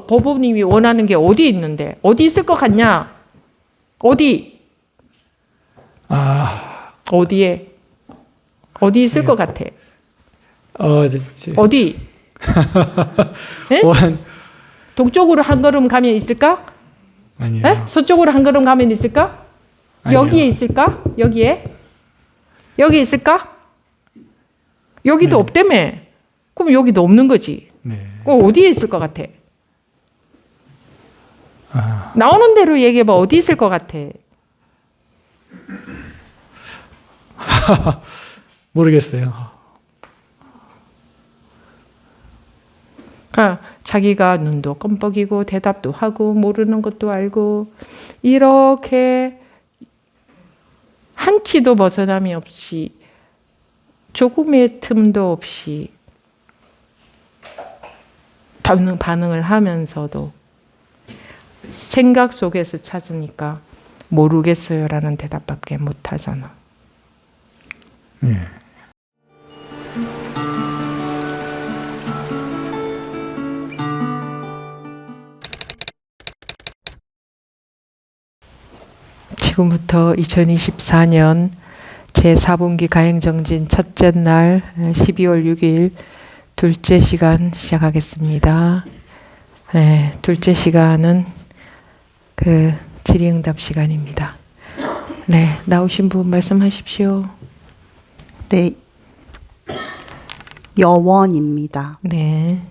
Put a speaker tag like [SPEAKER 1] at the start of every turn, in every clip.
[SPEAKER 1] 법원님이 원하는 게 어디 있는데? 어디 있을 것 같냐? 어디? 어디에? 어디 있을 것 같아? 어디? 네? 동쪽으로 한 걸음 가면 있을까?
[SPEAKER 2] 아니요.
[SPEAKER 1] 네? 서쪽으로 한 걸음 가면 있을까?
[SPEAKER 2] 아니요.
[SPEAKER 1] 여기에 있을까? 여기에? 여기 있을까? 여기도
[SPEAKER 2] 네.
[SPEAKER 1] 없다며. 그럼 여기도 없는 거지.
[SPEAKER 2] 네.
[SPEAKER 1] 어디에 있을 것 같아? 나오는 대로 얘기해봐. 어디 있을 것 같아?
[SPEAKER 2] 모르겠어요.
[SPEAKER 1] 자기가 눈도 껌뻑이고 대답도 하고 모르는 것도 알고 이렇게 한치도 벗어남이 없이 조금의 틈도 없이 반응을 하면서도 생각 속에서 찾으니까 모르겠어요라는 대답밖에 못하잖아.
[SPEAKER 2] 네.
[SPEAKER 1] 지금부터 2024년 제4분기 가행정진 첫째 날 12월 6일 둘째 시간 시작하겠습니다. 네, 둘째 시간은 그 질의응답 시간입니다. 네, 나오신 분 말씀하십시오.
[SPEAKER 3] 네, 여원입니다.
[SPEAKER 1] 네.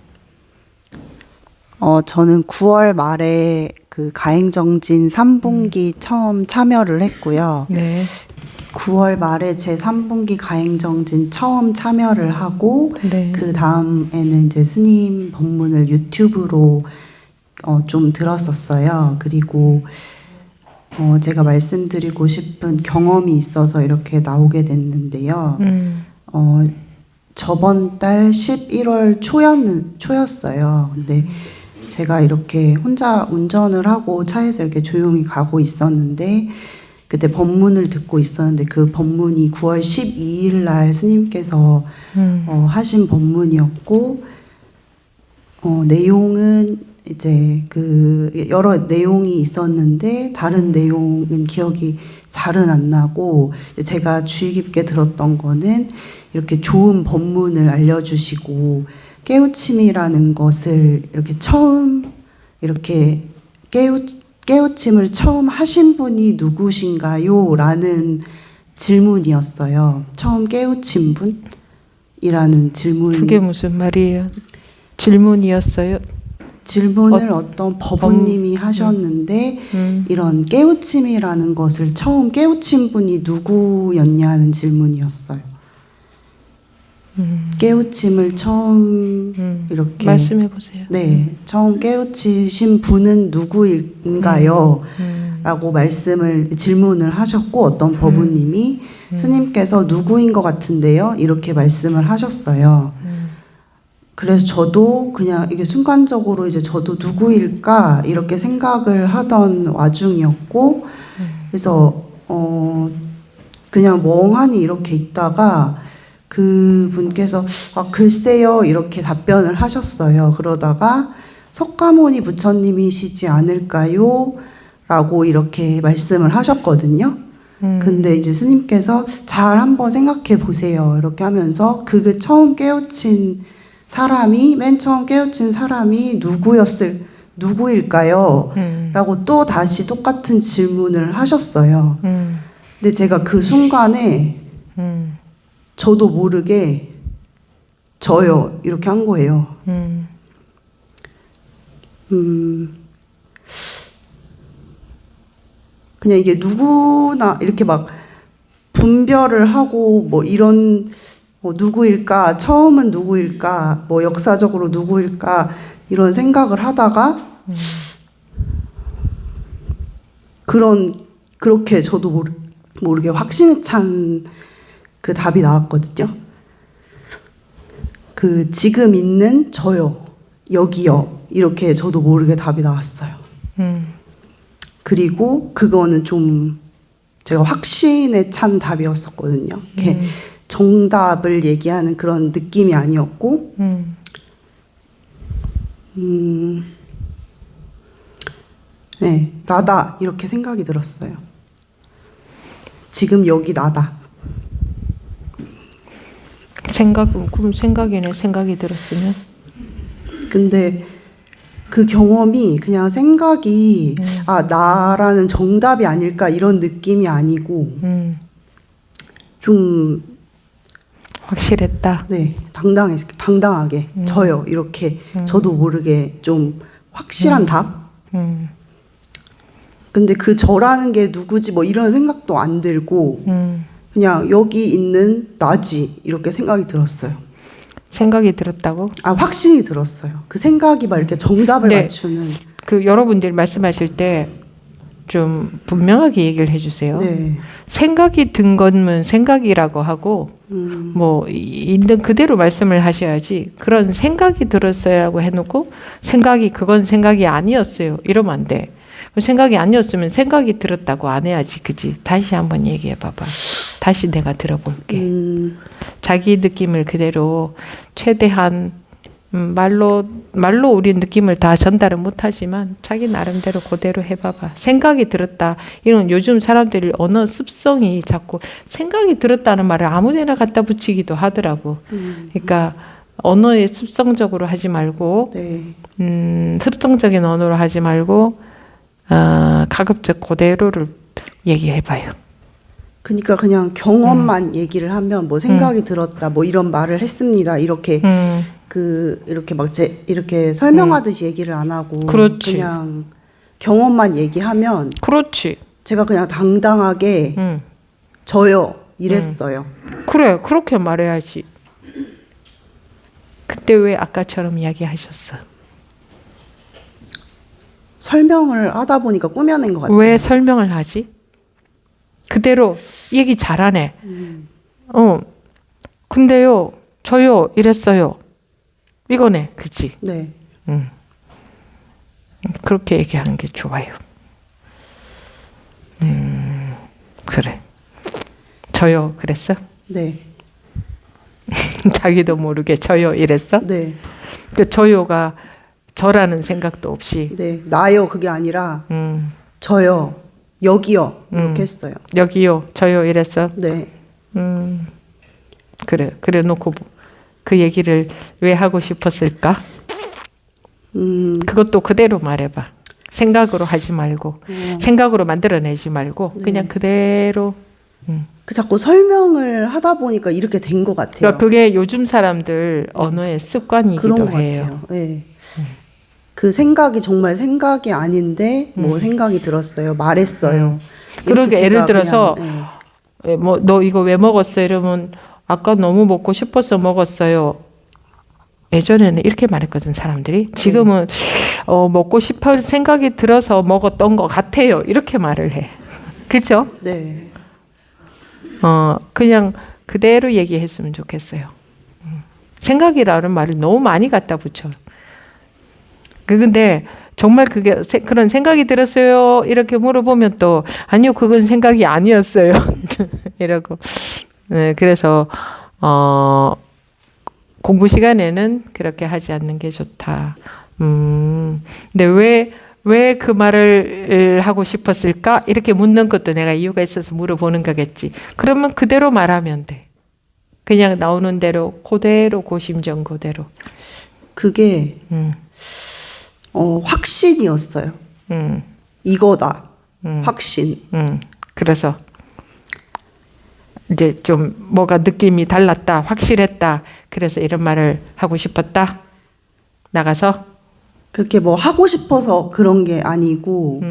[SPEAKER 3] 저는 9월 말에 그 가행정진 3분기 처음 참여를 했고요.
[SPEAKER 1] 네.
[SPEAKER 3] 9월 말에 제 3분기 가행정진 처음 참여를 하고
[SPEAKER 1] 네.
[SPEAKER 3] 그 다음에는 이제 스님 법문을 유튜브로 좀 들었었어요. 그리고 제가 말씀드리고 싶은 경험이 있어서 이렇게 나오게 됐는데요. 저번 달 11월 초였어요. 근데 제가 이렇게 혼자 운전을 하고 차에서 이렇게 조용히 가고 있었는데 그때 법문을 듣고 있었는데 그 법문이 9월 12일 날 스님께서 하신 법문이었고 내용은 이제 그 여러 내용이 있었는데 다른 내용은 기억이 잘은 안 나고 제가 주의 깊게 들었던 거는 이렇게 좋은 법문을 알려주시고 깨우침이라는 것을 이렇게 처음 이렇게 깨우침을 처음 하신 분이 누구신가요? 라는 질문이었어요. 처음 깨우친 분이라는 질문.
[SPEAKER 1] 그게 무슨 말이에요? 질문이었어요?
[SPEAKER 3] 질문을 어떤 법우님이 하셨는데 이런 깨우침이라는 것을 처음 깨우친 분이 누구였냐는 질문이었어요. 깨우침을 처음 이렇게
[SPEAKER 1] 말씀해 보세요.
[SPEAKER 3] 네, 처음 깨우치신 분은 누구인가요? 라고 질문을 하셨고 어떤 법우님이 스님께서 누구인 것 같은데요? 이렇게 말씀을 하셨어요. 그래서 저도 그냥 이게 순간적으로 이제 저도 누구일까 이렇게 생각을 하던 와중이었고 그래서 그냥 멍하니 이렇게 있다가 그분께서 글쎄요 이렇게 답변을 하셨어요. 그러다가 석가모니 부처님이시지 않을까요? 라고 이렇게 말씀을 하셨거든요. 근데 이제 스님께서 잘 한번 생각해 보세요. 이렇게 하면서 맨 처음 깨우친 사람이 누구일까요? 라고 또 다시 똑같은 질문을 하셨어요. 근데 제가 그 순간에 저도 모르게 저요 이렇게 한 거예요. 그냥 이게 누구나 이렇게 막 분별을 하고 뭐 이런 누구일까, 처음은 누구일까, 뭐 역사적으로 누구일까 이런 생각을 하다가 그렇게 저도 모르게 확신에 찬 그 답이 나왔거든요. 그 지금 있는 저요, 여기요 이렇게 저도 모르게 답이 나왔어요. 그리고 그거는 좀 제가 확신에 찬 답이었었거든요. 이렇게 정답을 얘기하는 그런 느낌이 아니었고 네, 나다 이렇게 생각이 들었어요. 지금 여기 나다.
[SPEAKER 1] 그럼 생각이네. 생각이 들었으면.
[SPEAKER 3] 근데 그 경험이 그냥 생각이 나라는 정답이 아닐까 이런 느낌이 아니고 좀
[SPEAKER 1] 확실했다.
[SPEAKER 3] 네, 당당하게 저요 이렇게 저도 모르게 좀 확실한 답. 근데 그 저라는 게 누구지 뭐 이런 생각도 안 들고 그냥 여기 있는 나지 이렇게 생각이 들었어요.
[SPEAKER 1] 생각이 들었다고?
[SPEAKER 3] 확신이 들었어요. 그 생각이 막 이렇게 정답을
[SPEAKER 1] 네.
[SPEAKER 3] 맞추는.
[SPEAKER 1] 그 여러분들이 말씀하실 때 좀 분명하게 얘기를 해주세요.
[SPEAKER 3] 네.
[SPEAKER 1] 생각이 든 것은 생각이라고 하고 뭐 있는 그대로 말씀을 하셔야지. 그런 생각이 들었어요라고 해놓고 그건 생각이 아니었어요 이러면 안 돼. 생각이 아니었으면 생각이 들었다고 안 해야지. 그지? 다시 한번 얘기해 봐봐. 다시 내가 들어볼게. 자기 느낌을 그대로 최대한 말로 우리 느낌을 다 전달은 못하지만 자기 나름대로 그대로 해봐봐. 생각이 들었다. 이런 요즘 사람들이 언어 습성이 자꾸 생각이 들었다는 말을 아무데나 갖다 붙이기도 하더라고. 그러니까 언어에 습성적으로 하지 말고
[SPEAKER 3] 네.
[SPEAKER 1] 습성적인 언어로 하지 말고 가급적 그대로를 얘기해봐요.
[SPEAKER 3] 그러니까 그냥 경험만 얘기를 하면 뭐 생각이 들었다 뭐 이런 말을 했습니다 이렇게 이렇게 막 이렇게 설명하듯이 얘기를 안 하고
[SPEAKER 1] 그렇지.
[SPEAKER 3] 그냥 경험만 얘기하면
[SPEAKER 1] 그렇지.
[SPEAKER 3] 제가 그냥 당당하게 저요 이랬어요.
[SPEAKER 1] 그래, 그렇게 말해야지. 그때 왜 아까처럼 이야기하셨어?
[SPEAKER 3] 설명을 하다 보니까 꾸며낸 것 같아요.
[SPEAKER 1] 왜 설명을 하지? 그대로 얘기 잘하네. 근데요, 저요 이랬어요. 이거네, 그치?
[SPEAKER 3] 네.
[SPEAKER 1] 그렇게 얘기하는 게 좋아요. 그래. 저요 그랬어?
[SPEAKER 3] 네.
[SPEAKER 1] 자기도 모르게 저요 이랬어?
[SPEAKER 3] 네.
[SPEAKER 1] 그 저요가 저라는 생각도 없이
[SPEAKER 3] 네. 나요 그게 아니라 저요 여기요 이렇게 했어요.
[SPEAKER 1] 여기요 저요 이랬어?
[SPEAKER 3] 네.
[SPEAKER 1] 그래 놓고 그 얘기를 왜 하고 싶었을까? 그것도 그대로 말해봐. 생각으로 하지 말고 생각으로 만들어내지 말고 그냥 그대로.
[SPEAKER 3] 그 자꾸 설명을 하다 보니까 이렇게 된 것 같아요.
[SPEAKER 1] 그러니까 그게 요즘 사람들 언어의 습관이기도
[SPEAKER 3] 그런 것
[SPEAKER 1] 해요.
[SPEAKER 3] 같아요. 네. 그 생각이 정말 생각이 아닌데 뭐 생각이 들었어요. 말했어요.
[SPEAKER 1] 그러게
[SPEAKER 3] 이렇게
[SPEAKER 1] 예를
[SPEAKER 3] 제가
[SPEAKER 1] 들어서
[SPEAKER 3] 그냥,
[SPEAKER 1] 뭐 너 이거 왜 먹었어? 이러면 아까 너무 먹고 싶어서 먹었어요. 예전에는 이렇게 말했거든 사람들이. 지금은 먹고 싶을 생각이 들어서 먹었던 것 같아요. 이렇게 말을 해. 그죠?
[SPEAKER 3] 네.
[SPEAKER 1] 그냥 그대로 얘기했으면 좋겠어요. 생각이라는 말을 너무 많이 갖다 붙여. 근데 정말 그게 그런 생각이 들었어요. 이렇게 물어보면 또 아니요, 그건 생각이 아니었어요. 이러고. 네, 그래서 공부 시간에는 그렇게 하지 않는 게 좋다. 근데 왜 그 말을 하고 싶었을까? 이렇게 묻는 것도 내가 이유가 있어서 물어보는 거겠지. 그러면 그대로 말하면 돼. 그냥 나오는 대로 그대로 고심정 그대로.
[SPEAKER 3] 그게 확신이었어요. 이거다. 확신.
[SPEAKER 1] 그래서 이제 좀 뭐가 느낌이 달랐다, 확실했다. 그래서 이런 말을 하고 싶었다. 나가서
[SPEAKER 3] 그렇게 뭐 하고 싶어서 그런 게 아니고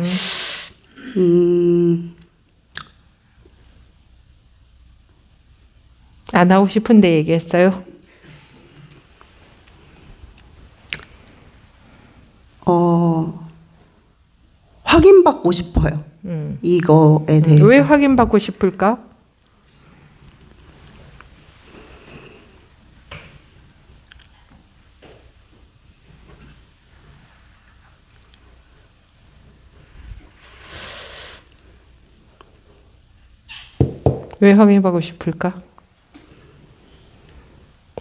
[SPEAKER 1] 안 하고 싶은데 얘기했어요.
[SPEAKER 3] 확인받고 싶어요. 이거에 대해서.
[SPEAKER 1] 왜 확인받고 싶을까? 왜 확인받고 싶을까?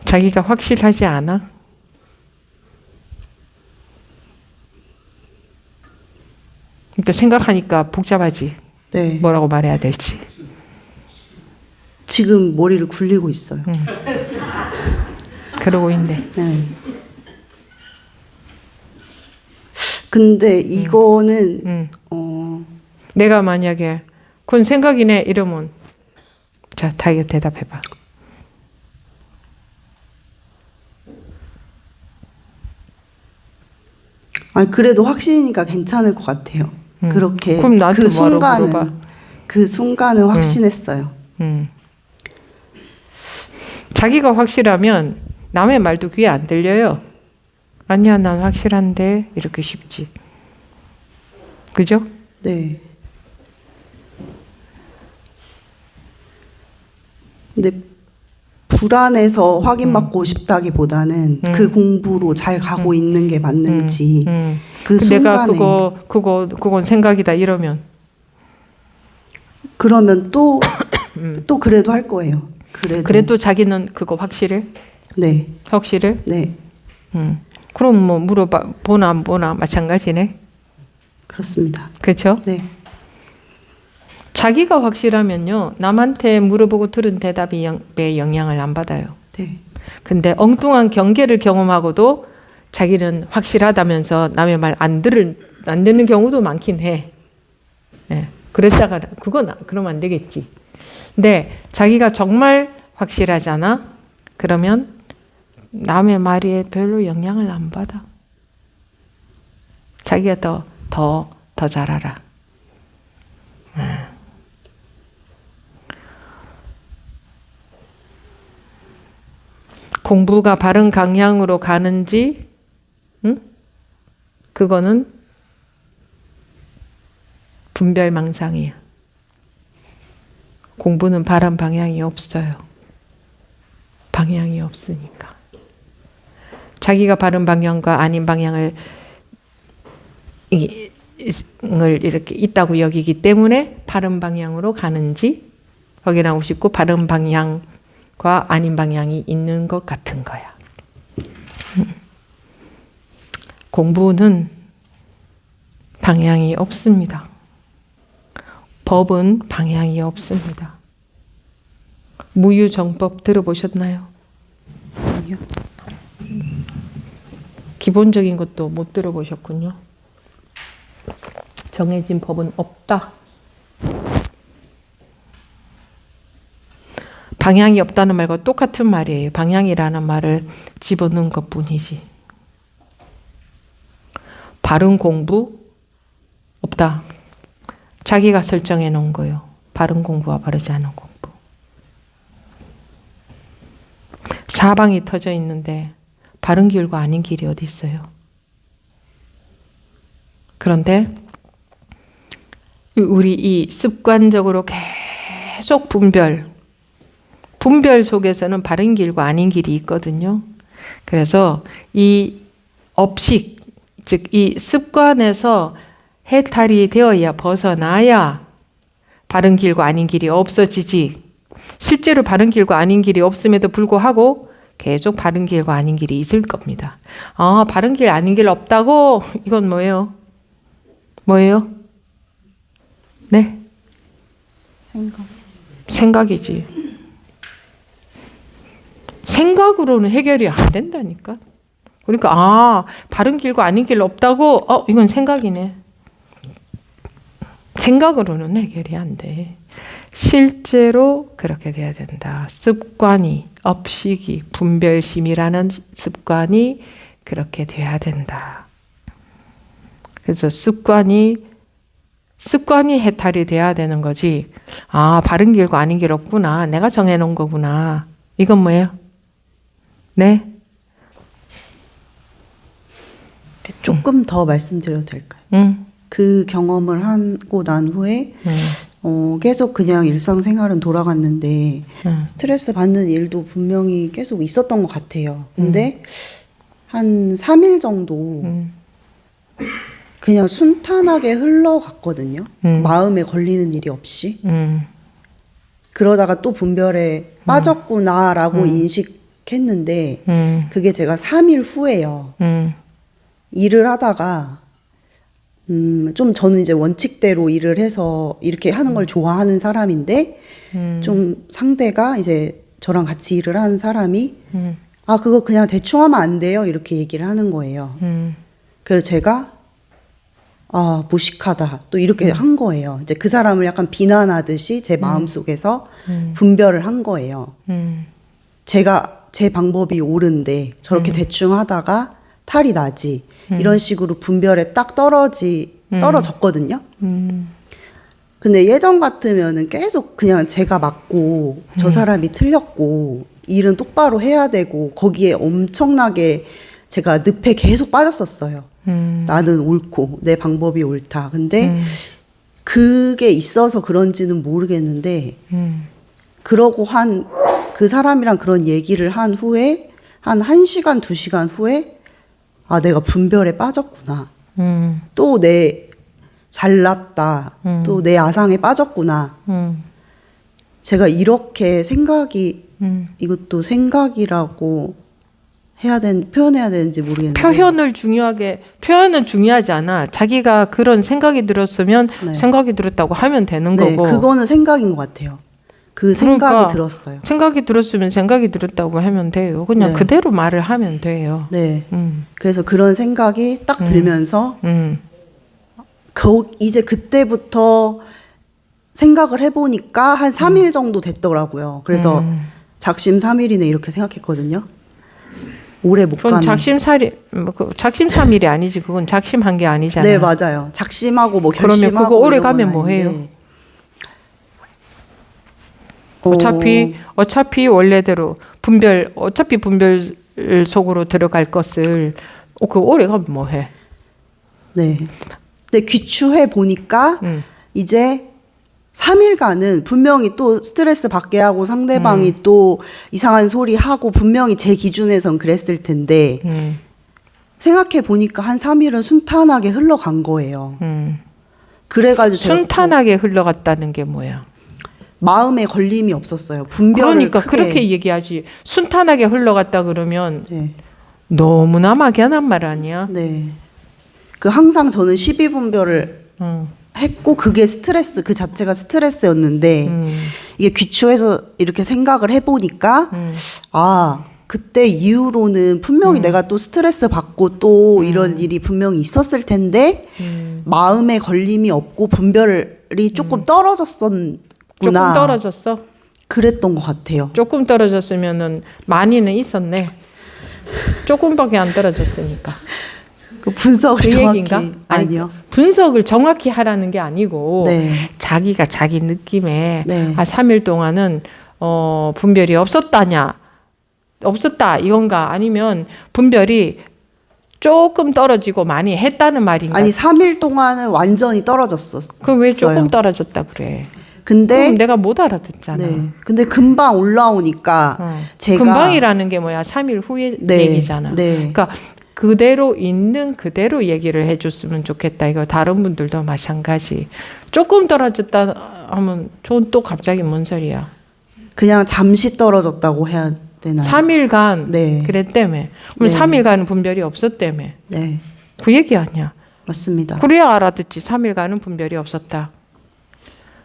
[SPEAKER 1] 자기가 확실하지 않아? 그러니까 생각하니까 복잡하지.
[SPEAKER 3] 네.
[SPEAKER 1] 뭐라고 말해야 될지.
[SPEAKER 3] 지금 머리를 굴리고 있어요.
[SPEAKER 1] 그러고 있네.
[SPEAKER 3] 네. 근데 이거는
[SPEAKER 1] 내가 만약에 그건 생각이네 이러면 자, 다이가 대답해봐.
[SPEAKER 3] 그래도 확신이니까 괜찮을 것 같아요. 그렇게
[SPEAKER 1] 그럼 나한테
[SPEAKER 3] 그
[SPEAKER 1] 뭐라고
[SPEAKER 3] 순간은
[SPEAKER 1] 물어봐?
[SPEAKER 3] 그 순간은 확신했어요.
[SPEAKER 1] 자기가 확실하면 남의 말도 귀에 안 들려요. 아니야, 난 확실한데 이렇게 쉽지. 그죠?
[SPEAKER 3] 네. 근데 불안해서 확인받고 싶다기보다는 그 공부로 잘 가고 있는 게 맞는지 그
[SPEAKER 1] 내가
[SPEAKER 3] 순간에
[SPEAKER 1] 그건 생각이다 이러면
[SPEAKER 3] 그러면 또 그래도 할 거예요.
[SPEAKER 1] 그래도 자기는 그거 확실해?
[SPEAKER 3] 네.
[SPEAKER 1] 확실해?
[SPEAKER 3] 네.
[SPEAKER 1] 그럼 뭐 물어봐 보나 안 보나 마찬가지네.
[SPEAKER 3] 그렇습니다.
[SPEAKER 1] 그렇죠?
[SPEAKER 3] 네.
[SPEAKER 1] 자기가 확실하면요 남한테 물어보고 들은 대답이 배 영향을 안 받아요.
[SPEAKER 3] 네.
[SPEAKER 1] 근데 엉뚱한 경계를 경험하고도 자기는 확실하다면서 남의 말 안 듣는 경우도 많긴 해. 예. 그랬다가 그러면 안 되겠지. 근데 자기가 정말 확실하잖아. 그러면 남의 말에 별로 영향을 안 받아. 자기가 더 잘 알아. 공부가 바른 방향으로 가는지, 그거는 분별망상이야. 공부는 바른 방향이 없어요. 방향이 없으니까. 자기가 바른 방향과 아닌 방향을 이렇게 있다고 여기기 때문에 바른 방향으로 가는지 확인하고 싶고 바른 방향과 아닌 방향이 있는 것 같은 거야. 공부는 방향이 없습니다. 법은 방향이 없습니다. 무유정법 들어보셨나요?
[SPEAKER 3] 아니요.
[SPEAKER 1] 기본적인 것도 못 들어보셨군요. 정해진 법은 없다. 방향이 없다는 말과 똑같은 말이에요. 방향이라는 말을 집어넣은 것뿐이지. 바른 공부 없다. 자기가 설정해 놓은 거요. 바른 공부와 바르지 않은 공부. 사방이 터져 있는데 바른 길과 아닌 길이 어디 있어요? 그런데 우리 이 습관적으로 계속 분별 속에서는 바른 길과 아닌 길이 있거든요. 그래서 이 업식, 즉 이 습관에서 해탈이 되어야 벗어나야 바른 길과 아닌 길이 없어지지. 실제로 바른 길과 아닌 길이 없음에도 불구하고 계속 바른 길과 아닌 길이 있을 겁니다. 바른 길 아닌 길 없다고? 이건 뭐예요? 뭐예요? 네? 생각이지. 생각으로는 해결이 안 된다니까. 그러니까 바른 길과 아닌 길 없다고? 이건 생각이네. 생각으로는 해결이 안 돼. 실제로 그렇게 돼야 된다. 습관이, 업식이, 분별심이라는 습관이 그렇게 돼야 된다. 그래서 습관이 해탈이 돼야 되는 거지. 바른 길과 아닌 길 없구나. 내가 정해놓은 거구나. 이건 뭐예요? 네?
[SPEAKER 3] 조금 더 말씀드려도 될까요? 그 경험을 하고 난 후에 계속 그냥 일상생활은 돌아갔는데 스트레스 받는 일도 분명히 계속 있었던 것 같아요. 근데 한 3일 정도 그냥 순탄하게 흘러갔거든요. 마음에 걸리는 일이 없이. 그러다가 또 분별에 빠졌구나라고 인식했는데 그게 제가 3일 후에요. 일을 하다가 좀 저는 이제 원칙대로 일을 해서 이렇게 하는 걸 좋아하는 사람인데 좀 상대가 이제 저랑 같이 일을 하는 사람이 아 그거 그냥 대충 하면 안 돼요 이렇게 얘기를 하는 거예요. 그래서 제가 아 무식하다 또 이렇게 한 거예요. 이제 그 사람을 약간 비난하듯이 제 마음속에서 분별을 한 거예요. 제가 제 방법이 옳은데 저렇게 대충 하다가 탈이 나지 이런 식으로 분별에 딱 떨어졌거든요. 근데 예전 같으면은 계속 그냥 제가 맞고 저 사람이 틀렸고 일은 똑바로 해야 되고 거기에 엄청나게 제가 늪에 계속 빠졌었어요. 나는 옳고 내 방법이 옳다. 근데 그게 있어서 그런지는 모르겠는데 그러고 그 사람이랑 그런 얘기를 한 후에 한 1시간, 2시간 후에 아 내가 분별에 빠졌구나. 또 내 잘났다. 또 내 아상에 빠졌구나. 제가 이렇게 생각이 이것도 생각이라고 표현해야 되는지 모르겠는데
[SPEAKER 1] 표현은 중요하지 않아. 자기가 그런 생각이 들었으면
[SPEAKER 3] 네.
[SPEAKER 1] 생각이 들었다고 하면 되는
[SPEAKER 3] 네,
[SPEAKER 1] 거고.
[SPEAKER 3] 그거는 생각인 것 같아요. 그
[SPEAKER 1] 그러니까
[SPEAKER 3] 생각이 들었어요.
[SPEAKER 1] 생각이 들었으면 생각이 들었다고 하면 돼요. 그냥
[SPEAKER 3] 네.
[SPEAKER 1] 그대로 말을 하면 돼요.
[SPEAKER 3] 네. 그래서 그런 생각이 딱 들면서 이제 그때부터 생각을 해보니까 한 3일 정도 됐더라고요. 그래서 작심삼일이네 이렇게 생각했거든요. 오래 못
[SPEAKER 1] 그건
[SPEAKER 3] 가네.
[SPEAKER 1] 작심삼일이 아니지. 그건 작심한 게 아니잖아.
[SPEAKER 3] 네 맞아요. 작심하고 뭐
[SPEAKER 1] 그러면
[SPEAKER 3] 결심하고
[SPEAKER 1] 그거 오래
[SPEAKER 3] 이런 건
[SPEAKER 1] 가면 뭐
[SPEAKER 3] 아닌데.
[SPEAKER 1] 해요? 어차피 원래대로 어차피 분별 속으로 들어갈 것을 그 오래 가면 뭐 해?
[SPEAKER 3] 네. 근데 귀추해 보니까 이제 3일간은 분명히 또 스트레스 받게 하고 상대방이 또 이상한 소리 하고 분명히 제 기준에선 그랬을 텐데 생각해 보니까 한 3일은 순탄하게 흘러간 거예요. 그래가지고 제가
[SPEAKER 1] 순탄하게 흘러갔다는 게 뭐야?
[SPEAKER 3] 마음에 걸림이 없었어요. 분별을
[SPEAKER 1] 그러니까
[SPEAKER 3] 크게.
[SPEAKER 1] 그렇게 얘기하지. 순탄하게 흘러갔다 그러면
[SPEAKER 3] 네.
[SPEAKER 1] 너무나 막연한 말 아니야?
[SPEAKER 3] 네. 그 항상 저는 12분별을 했고 그게 스트레스 그 자체가 스트레스였는데 이게 귀추해서 이렇게 생각을 해보니까 아 그때 이후로는 분명히 내가 또 스트레스 받고 또 이런 일이 분명히 있었을 텐데 마음에 걸림이 없고 분별이 조금 떨어졌었구나.
[SPEAKER 1] 조금 떨어졌어?
[SPEAKER 3] 그랬던 것 같아요.
[SPEAKER 1] 조금 떨어졌으면은 많이는 있었네. 조금밖에 안 떨어졌으니까.
[SPEAKER 3] 그 분석을
[SPEAKER 1] 그
[SPEAKER 3] 정확히
[SPEAKER 1] 얘기인가?
[SPEAKER 3] 아니요.
[SPEAKER 1] 분석을 정확히 하라는 게 아니고
[SPEAKER 3] 네.
[SPEAKER 1] 자기가 자기 느낌에
[SPEAKER 3] 네.
[SPEAKER 1] 3일 동안은 분별이 없었다 이건가 아니면 분별이 조금 떨어지고 많이 했다는 말인가?
[SPEAKER 3] 아니 3일 동안은 완전히 떨어졌었어요.
[SPEAKER 1] 그 왜 조금 떨어졌다 그래?
[SPEAKER 3] 근데
[SPEAKER 1] 그럼 내가 못 알아듣잖아.
[SPEAKER 3] 네. 근데 금방 올라오니까 제가
[SPEAKER 1] 금방이라는 게 뭐야? 3일 후의
[SPEAKER 3] 네.
[SPEAKER 1] 얘기잖아.
[SPEAKER 3] 네.
[SPEAKER 1] 그러니까 그대로 있는 그대로 얘기를 해줬으면 좋겠다. 이거 다른 분들도 마찬가지. 조금 떨어졌다 하면 저는 또 갑자기 뭔 소리야?
[SPEAKER 3] 그냥 잠시 떨어졌다고 해야 되나요?
[SPEAKER 1] 3일간
[SPEAKER 3] 네.
[SPEAKER 1] 그랬다며. 그럼
[SPEAKER 3] 네.
[SPEAKER 1] 3일간은 분별이 없었다며.
[SPEAKER 3] 네.
[SPEAKER 1] 그 얘기 아니야.
[SPEAKER 3] 맞습니다.
[SPEAKER 1] 그래야 알아듣지. 3일간은 분별이 없었다.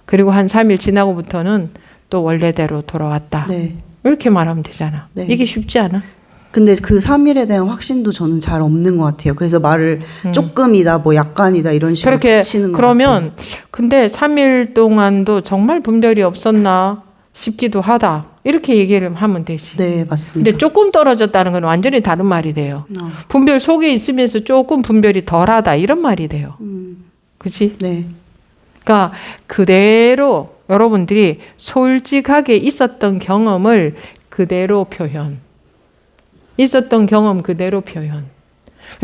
[SPEAKER 1] 그리고 한 3일 지나고부터는 또 원래대로 돌아왔다.
[SPEAKER 3] 네.
[SPEAKER 1] 이렇게 말하면 되잖아.
[SPEAKER 3] 네.
[SPEAKER 1] 이게 쉽지 않아?
[SPEAKER 3] 근데 그 3일에 대한 확신도 저는 잘 없는 것 같아요. 그래서 말을 조금이다, 뭐 약간이다 이런 식으로
[SPEAKER 1] 그렇게
[SPEAKER 3] 붙이는 것
[SPEAKER 1] 그러면 근데 3일 동안도 정말 분별이 없었나 싶기도 하다. 이렇게 얘기를 하면 되지.
[SPEAKER 3] 같아요. 네, 맞습니다.
[SPEAKER 1] 근데 조금 떨어졌다는 건 완전히 다른 말이 돼요.
[SPEAKER 3] 어.
[SPEAKER 1] 분별 속에 있으면서 조금 분별이 덜하다 이런 말이 돼요. 그렇지?
[SPEAKER 3] 네.
[SPEAKER 1] 그러니까 그대로 여러분들이 솔직하게 있었던 경험을 그대로 표현. 있었던 경험 그대로 표현.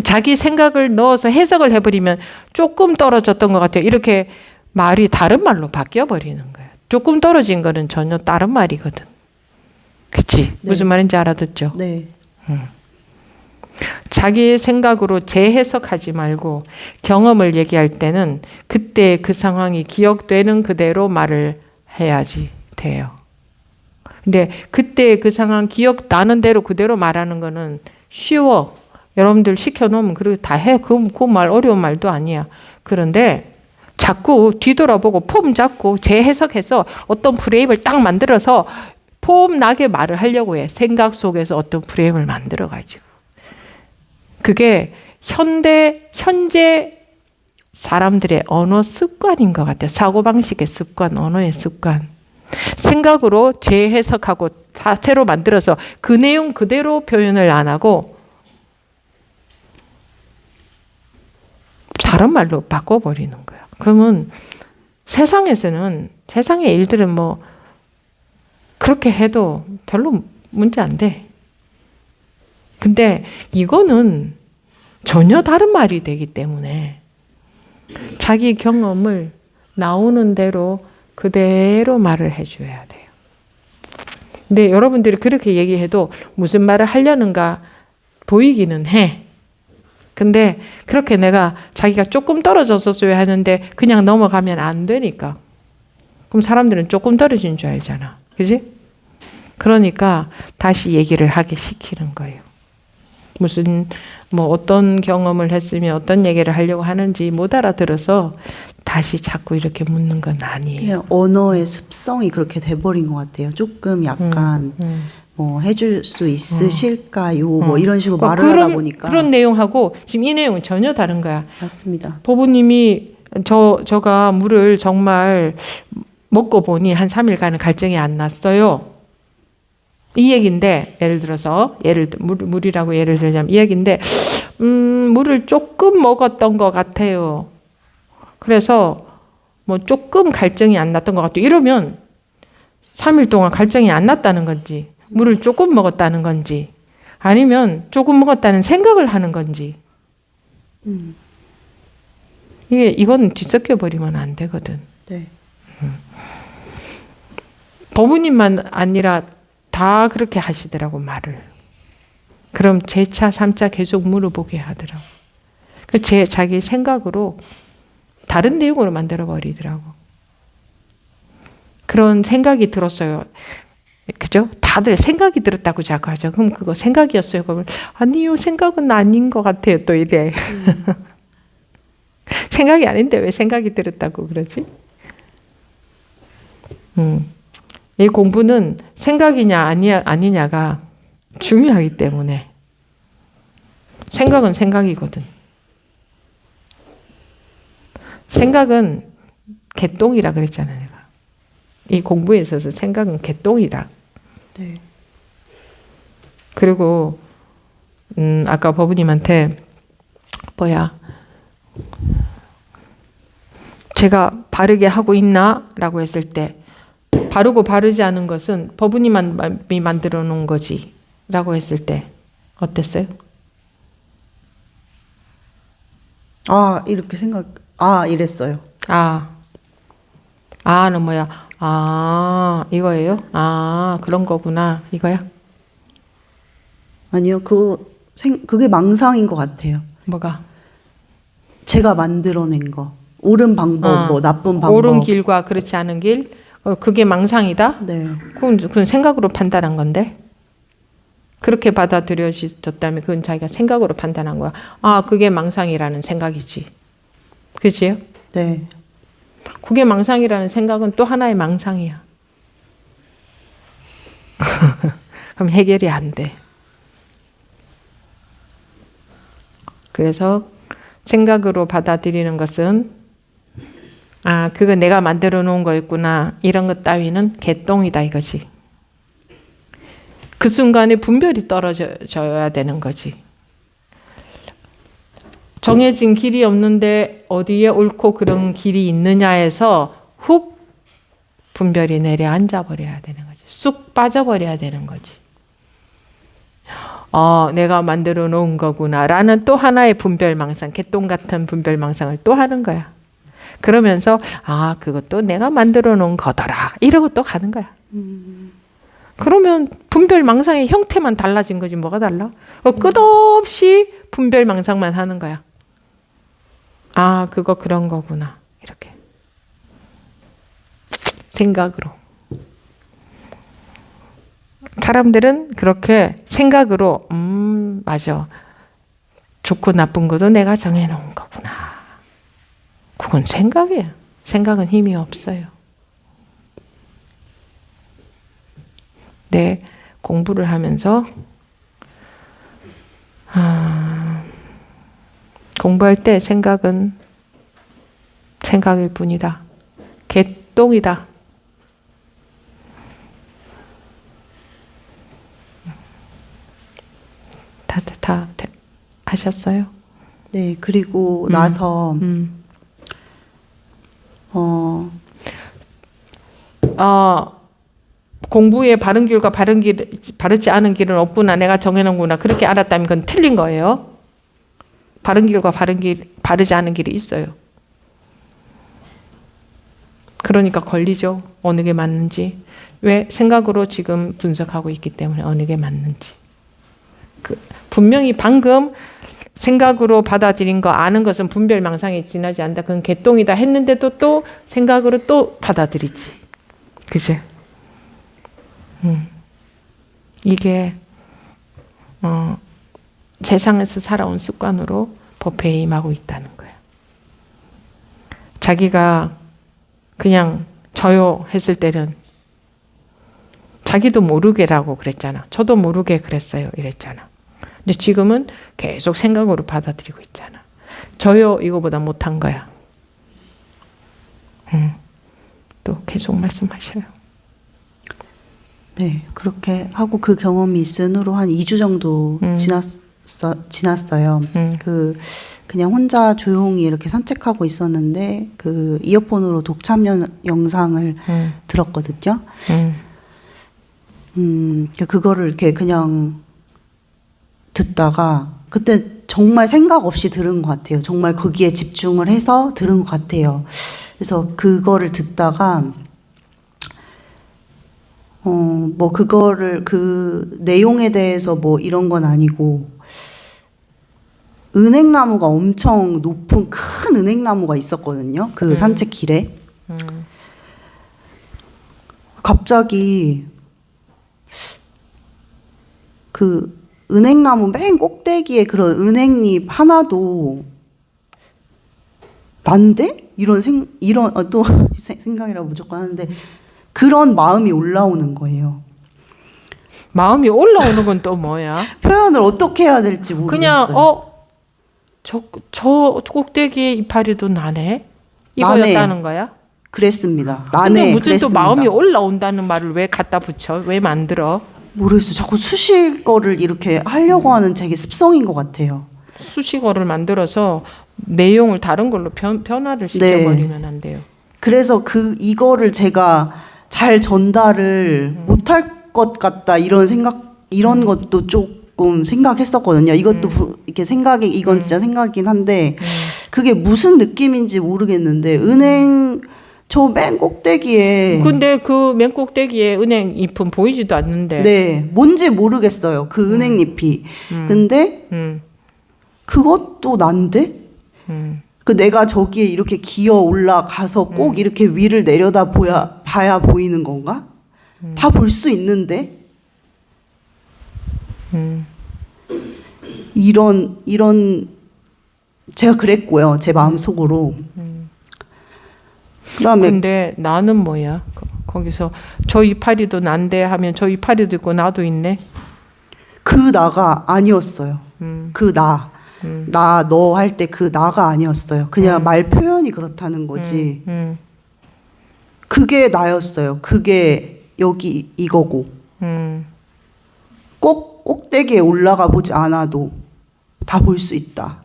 [SPEAKER 1] 자기 생각을 넣어서 해석을 해버리면 조금 떨어졌던 것 같아요. 이렇게 말이 다른 말로 바뀌어버리는 거예요. 조금 떨어진 거는 전혀 다른 말이거든. 그치?
[SPEAKER 3] 네.
[SPEAKER 1] 무슨 말인지 알아듣죠?
[SPEAKER 3] 네.
[SPEAKER 1] 자기의 생각으로 재해석하지 말고 경험을 얘기할 때는 그때 그 상황이 기억되는 그대로 말을 해야지 돼요. 근데 그때 그 상황 기억나는 대로 그대로 말하는 거는 쉬워. 여러분들 시켜놓으면 그렇게 다 해. 그 말 어려운 말도 아니야. 그런데 자꾸 뒤돌아보고 폼 잡고 재해석해서 어떤 프레임을 딱 만들어서 폼 나게 말을 하려고 해. 생각 속에서 어떤 프레임을 만들어가지고. 그게 현재 사람들의 언어 습관인 것 같아요. 사고방식의 습관, 언어의 습관. 생각으로 재해석하고 새로 만들어서 그 내용 그대로 표현을 안 하고 다른 말로 바꿔버리는 거야. 그러면 세상에서는, 세상의 일들은 뭐 그렇게 해도 별로 문제 안 돼. 근데 이거는 전혀 다른 말이 되기 때문에 자기 경험을 나오는 대로 그대로 말을 해줘야 돼요. 근데 여러분들이 그렇게 얘기해도 무슨 말을 하려는가 보이기는 해. 근데 그렇게 내가 자기가 조금 떨어져서 써야 하는데 그냥 넘어가면 안 되니까. 그럼 사람들은 조금 떨어진 줄 알잖아. 그지? 그러니까 다시 얘기를 하게 시키는 거예요. 무슨 뭐 어떤 경험을 했으면 어떤 얘기를 하려고 하는지 못 알아들어서 다시 자꾸 이렇게 묻는 건 아니에요.
[SPEAKER 3] 그냥 언어의 습성이 그렇게 돼버린 것 같아요. 조금 약간 뭐 해줄 수 있으실까요? 뭐 이런 식으로 말을 하다 보니까.
[SPEAKER 1] 그런 내용하고 지금 이 내용은 전혀 다른 거야.
[SPEAKER 3] 맞습니다.
[SPEAKER 1] 보부님이 저가 물을 정말 먹고 보니 한 3일간은 갈증이 안 났어요. 이 얘기인데, 예를 들어서 물이라고 예를 들자면 이 얘기인데 물을 조금 먹었던 것 같아요. 그래서 뭐 조금 갈증이 안 났던 것 같아요. 이러면 3일 동안 갈증이 안 났다는 건지, 물을 조금 먹었다는 건지, 아니면 조금 먹었다는 생각을 하는 건지. 이건 뒤섞여 버리면 안 되거든.
[SPEAKER 3] 네.
[SPEAKER 1] 법우님만 아니라 다 그렇게 하시더라고, 말을. 그럼 재차 3차 계속 물어보게 하더라고. 자기 생각으로 다른 내용으로 만들어 버리더라고. 그런 생각이 들었어요. 그죠? 다들 생각이 들었다고 자꾸 하죠. 그럼 그거 생각이었어요. 그러면 아니요, 생각은 아닌 것 같아요. 또 이래. 생각이 아닌데 왜 생각이 들었다고 그러지? 이 공부는 생각이냐 아니냐가 중요하기 때문에. 생각은 생각이거든. 생각은 개똥이라 그랬잖아, 내가. 이 공부에 있어서 생각은 개똥이라.
[SPEAKER 3] 네.
[SPEAKER 1] 그리고 아까 법우님한테 제가 바르게 하고 있나? 라고 했을 때 바르고 바르지 않은 것은 법우님이 만들어 놓은 거지 라고 했을 때 어땠어요?
[SPEAKER 3] 이렇게 이랬어요.
[SPEAKER 1] 는 뭐야? 이거예요? 그런 거구나. 이거야?
[SPEAKER 3] 아니요, 그게 망상인 것 같아요.
[SPEAKER 1] 뭐가?
[SPEAKER 3] 제가 만들어낸 거. 옳은 방법, 뭐 나쁜 방법.
[SPEAKER 1] 옳은 길과 그렇지 않은 길. 그게 망상이다?
[SPEAKER 3] 네.
[SPEAKER 1] 그건 생각으로 판단한 건데. 그렇게 받아들여졌다면 그건 자기가 생각으로 판단한 거야. 그게 망상이라는 생각이지. 그치요?
[SPEAKER 3] 네.
[SPEAKER 1] 그게 망상이라는 생각은 또 하나의 망상이야. 그럼 해결이 안 돼. 그래서 생각으로 받아들이는 것은 그거 내가 만들어 놓은 거였구나. 이런 것 따위는 개똥이다 이거지. 그 순간에 분별이 떨어져야 되는 거지. 정해진 길이 없는데 어디에 옳고 그런 길이 있느냐에서 훅 분별이 내려앉아 버려야 되는 거지. 쑥 빠져버려야 되는 거지. 내가 만들어 놓은 거구나 라는 또 하나의 분별망상, 개똥 같은 분별망상을 또 하는 거야. 그러면서 그것도 내가 만들어 놓은 거더라 이러고 또 가는 거야. 그러면 분별망상의 형태만 달라진 거지 뭐가 달라? 끝없이 분별망상만 하는 거야. 그거 그런 거구나 이렇게 생각으로. 사람들은 그렇게 생각으로 맞아. 좋고 나쁜 것도 내가 정해놓은 거구나. 그건 생각이에요. 생각은 힘이 없어요. 내 공부를 하면서 공부할 때 생각은 생각일 뿐이다. 개똥이다. 다들 다 하셨어요?
[SPEAKER 3] 네, 그리고 나서
[SPEAKER 1] 공부에 바른 길과 바르지 않은 길은 없구나. 내가 정해놓은구나. 그렇게 알았다면 그건 틀린 거예요. 바른 길과 바르지 않은 길이 있어요. 그러니까 걸리죠. 어느 게 맞는지. 왜? 생각으로 지금 분석하고 있기 때문에 어느 게 맞는지. 분명히 방금 생각으로 받아들인 거 아는 것은 분별망상에 지나지 않는다. 그건 개똥이다 했는데도 또 생각으로 또 받아들이지. 그죠? 이게 세상에서 살아온 습관으로 법회에 임하고 있다는 거예요. 자기가 그냥 저요 했을 때는 자기도 모르게라고 그랬잖아. 저도 모르게 그랬어요. 이랬잖아. 근데 지금은 계속 생각으로 받아들이고 있잖아. 저요 이거보다 못한 거야. 또 계속 말씀하셔요.
[SPEAKER 3] 네, 그렇게 하고 그 경험이 있은 후로 한 2주 정도 지났어요. 그냥 혼자 조용히 이렇게 산책하고 있었는데 그 이어폰으로 독참 영상을 들었거든요. 그거를 이렇게 그냥 듣다가 그때 정말 생각 없이 들은 것 같아요. 정말 거기에 집중을 해서 들은 것 같아요. 그래서 그거를 듣다가 뭐 그거를 그 내용에 대해서 뭐 이런 건 아니고 은행나무가 엄청 높은 큰 은행나무가 있었거든요. 그 산책길에. 갑자기 그 은행나무 맨 꼭대기에 그런 은행잎 하나도 난데? 이런 또 생각이라고 무조건 하는데 그런 마음이 올라오는 거예요.
[SPEAKER 1] 마음이 올라오는 건 또 뭐야?
[SPEAKER 3] 표현을 어떻게 해야 될지 모르겠어요.
[SPEAKER 1] 그냥 저 꼭대기에 이파리도 나네? 이거였다는 거야?
[SPEAKER 3] 그랬습니다.
[SPEAKER 1] 근데
[SPEAKER 3] 나네.
[SPEAKER 1] 무슨
[SPEAKER 3] 그랬습니다.
[SPEAKER 1] 또 마음이 올라온다는 말을 왜 갖다 붙여? 왜 만들어?
[SPEAKER 3] 모르겠어요. 자꾸 수식어를 이렇게 하려고 하는 제 습성인 것 같아요.
[SPEAKER 1] 수식어를 만들어서 내용을 다른 걸로 변화를 시켜버리면 안 돼요.
[SPEAKER 3] 그래서 이거를 제가 잘 전달을 못할 것 같다 이런 것도 조금 생각했었거든요. 이것도 이렇게 이건 진짜 생각이긴 한데 그게 무슨 느낌인지 모르겠는데 저 맨 꼭대기에
[SPEAKER 1] 근데 그 맨 꼭대기에 은행 잎은 보이지도 않는데.
[SPEAKER 3] 네, 뭔지 모르겠어요. 그 은행잎이. 근데 그것도 난데? 그 내가 저기에 이렇게 기어 올라가서 꼭 이렇게 위를 내려다 봐야 보이는 건가? 다 볼 수 있는데? 이런 제가 그랬고요. 제 마음속으로. 그다음에
[SPEAKER 1] 근데 나는 뭐야? 거기서 저 이파리도 난데 하면 저 이파리도 있고 나도 있네.
[SPEAKER 3] 그 나가 아니었어요. 그 나 너 할 때 그 나가 아니었어요. 그냥 말 표현이 그렇다는 거지. 그게 나였어요. 그게 여기 이거고. 꼭 꼭대기에 올라가 보지 않아도 다 볼 수 있다.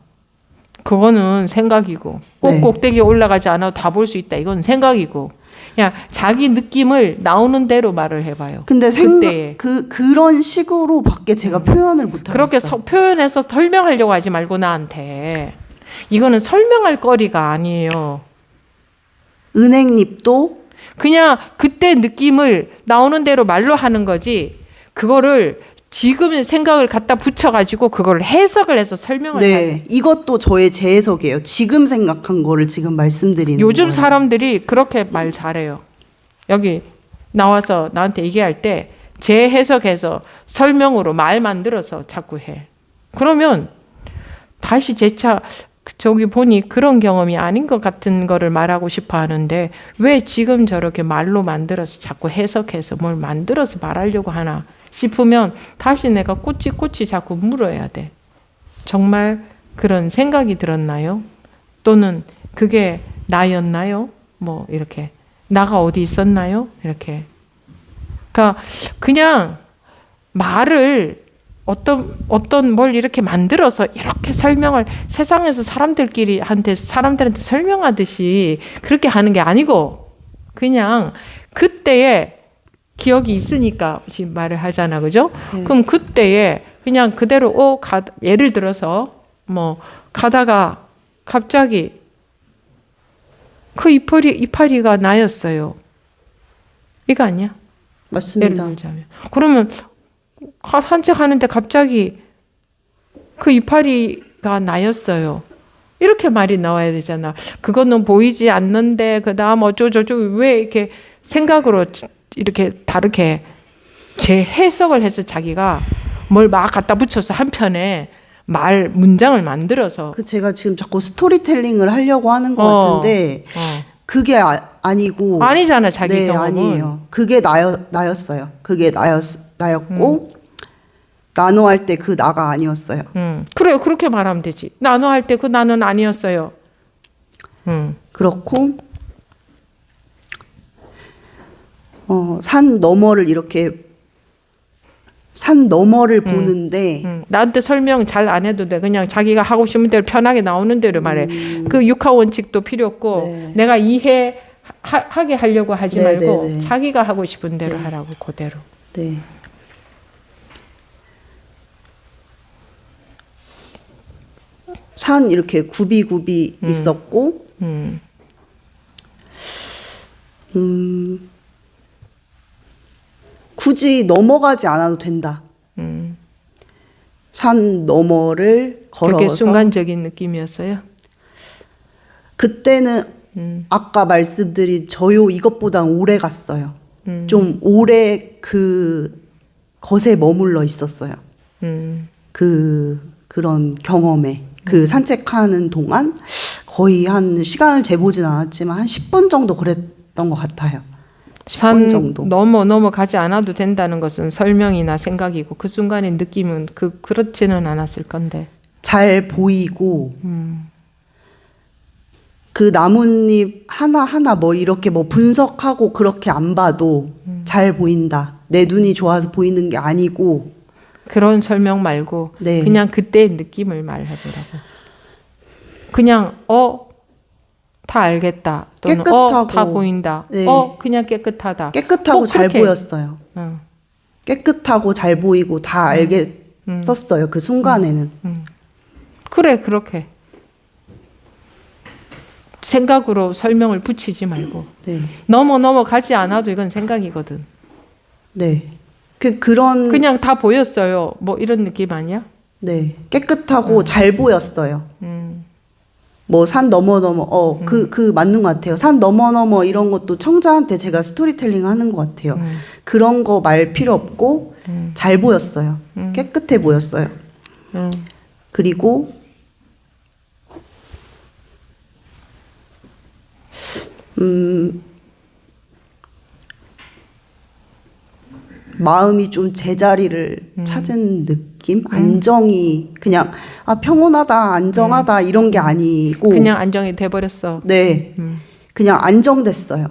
[SPEAKER 1] 그거는 생각이고 꼭
[SPEAKER 3] 네.
[SPEAKER 1] 꼭대기에 올라가지 않아도 다 볼 수 있다. 이건 생각이고 그냥 자기 느낌을 나오는 대로 말을 해봐요.
[SPEAKER 3] 근데
[SPEAKER 1] 그때에.
[SPEAKER 3] 그런 식으로밖에 제가 표현을 못 하겠어요.
[SPEAKER 1] 그렇게 표현해서 설명하려고 하지 말고 나한테. 이거는 설명할 거리가 아니에요.
[SPEAKER 3] 은행잎도
[SPEAKER 1] 그냥 그때 느낌을 나오는 대로 말로 하는 거지. 그거를 지금 생각을 갖다 붙여가지고 그걸 해석을 해서 설명을 해야 돼.
[SPEAKER 3] 이것도 저의 재해석이에요. 지금 생각한 거를 지금 말씀드리는
[SPEAKER 1] 요즘
[SPEAKER 3] 거예요.
[SPEAKER 1] 사람들이 그렇게 말 잘해요. 여기 나와서 나한테 얘기할 때 재해석해서 설명으로 말 만들어서 자꾸 해. 그러면 다시 재차 저기 보니 그런 경험이 아닌 것 같은 거를 말하고 싶어 하는데 왜 지금 저렇게 말로 만들어서 자꾸 해석해서 뭘 만들어서 말하려고 하나 싶으면 다시 내가 꼬치꼬치 자꾸 물어야 돼. 정말 그런 생각이 들었나요? 또는 그게 나였나요? 뭐 이렇게 나가 어디 있었나요? 이렇게. 그러니까 그냥 말을 어떤 뭘 이렇게 만들어서 이렇게 설명을 세상에서 사람들한테 설명하듯이 그렇게 하는 게 아니고 그냥 그때의 기억이 있으니까 지금 말을 하잖아, 그죠? 그럼 그때에 그냥 그대로 예를 들어서 뭐 가다가 갑자기 그 이파리가 나였어요. 이거 아니야?
[SPEAKER 3] 맞습니다.
[SPEAKER 1] 예를 들자면. 그러면 산책하는데 갑자기 그 이파리가 나였어요. 이렇게 말이 나와야 되잖아. 그거는 보이지 않는데 그다음 어쩌고저쩌고 왜 이렇게 생각으로 이렇게 다르게 재해석을 해서 자기가 뭘 막 갖다 붙여서 한편에 문장을 만들어서
[SPEAKER 3] 제가 지금 자꾸 스토리텔링을 하려고 하는 것 같은데 그게 아니고
[SPEAKER 1] 아니잖아, 자기 경험은.
[SPEAKER 3] 아니에요. 그게 나였어요. 그게 나였고 나노할 때 그 나가 아니었어요.
[SPEAKER 1] 그래요. 그렇게 말하면 되지. 나노할 때 그 나는 아니었어요.
[SPEAKER 3] 그렇고 산 너머를 이렇게 산 너머를 보는데
[SPEAKER 1] 나한테 설명 잘 안 해도 돼. 그냥 자기가 하고 싶은 대로 편하게 나오는 대로 말해. 그 육하 원칙도 필요 없고
[SPEAKER 3] 네.
[SPEAKER 1] 내가 하게 하려고 하지
[SPEAKER 3] 네,
[SPEAKER 1] 말고
[SPEAKER 3] 네, 네.
[SPEAKER 1] 자기가 하고 싶은 대로 하라고 그대로.
[SPEAKER 3] 네. 산 이렇게 굽이 있었고 굳이 넘어가지 않아도 된다. 산 너머를 걸어서
[SPEAKER 1] 그게 순간적인 느낌이었어요.
[SPEAKER 3] 그때는 아까 말씀드린 저요 이것보다 오래 갔어요. 좀 오래 그 것에 머물러 있었어요. 그런 경험에 산책하는 동안 거의 한 시간을 재보진 않았지만 한 10분 정도 그랬던 것 같아요. 10분
[SPEAKER 1] 산
[SPEAKER 3] 정도.
[SPEAKER 1] 넘어가지 않아도 된다는 것은 설명이나 생각이고 그 순간의 느낌은 그렇지는 않았을 건데.
[SPEAKER 3] 잘 보이고 그 나뭇잎 하나하나 뭐 이렇게 뭐 분석하고 그렇게 안 봐도 잘 보인다. 내 눈이 좋아서 보이는 게 아니고
[SPEAKER 1] 그런 설명 말고
[SPEAKER 3] 네.
[SPEAKER 1] 그냥 그때의 느낌을 말해보라고. 그냥 다 알겠다. 또는
[SPEAKER 3] 깨끗하고
[SPEAKER 1] 다 보인다.
[SPEAKER 3] 네.
[SPEAKER 1] 그냥 깨끗하다.
[SPEAKER 3] 깨끗하고 잘
[SPEAKER 1] 그렇게.
[SPEAKER 3] 보였어요. 깨끗하고 잘 보이고 다 알겠었어요. 그 순간에는.
[SPEAKER 1] 그래, 그렇게. 생각으로 설명을 붙이지 말고.
[SPEAKER 3] 네.
[SPEAKER 1] 넘어가지 않아도 이건 생각이거든.
[SPEAKER 3] 네. 그런
[SPEAKER 1] 그냥 다 보였어요. 뭐 이런 느낌 아니야?
[SPEAKER 3] 네. 깨끗하고 잘 보였어요. 뭐 산 넘어 그 맞는 것 같아요. 산 넘어 이런 것도 청자한테 제가 스토리텔링 하는 것 같아요. 그런 거 말 필요 없고 잘 보였어요. 깨끗해 보였어요. 그리고 마음이 좀 제자리를 찾은 느낌? 안정이 그냥 평온하다, 안정하다 이런 게 아니고
[SPEAKER 1] 그냥 안정이 돼버렸어.
[SPEAKER 3] 네, 그냥 안정됐어요.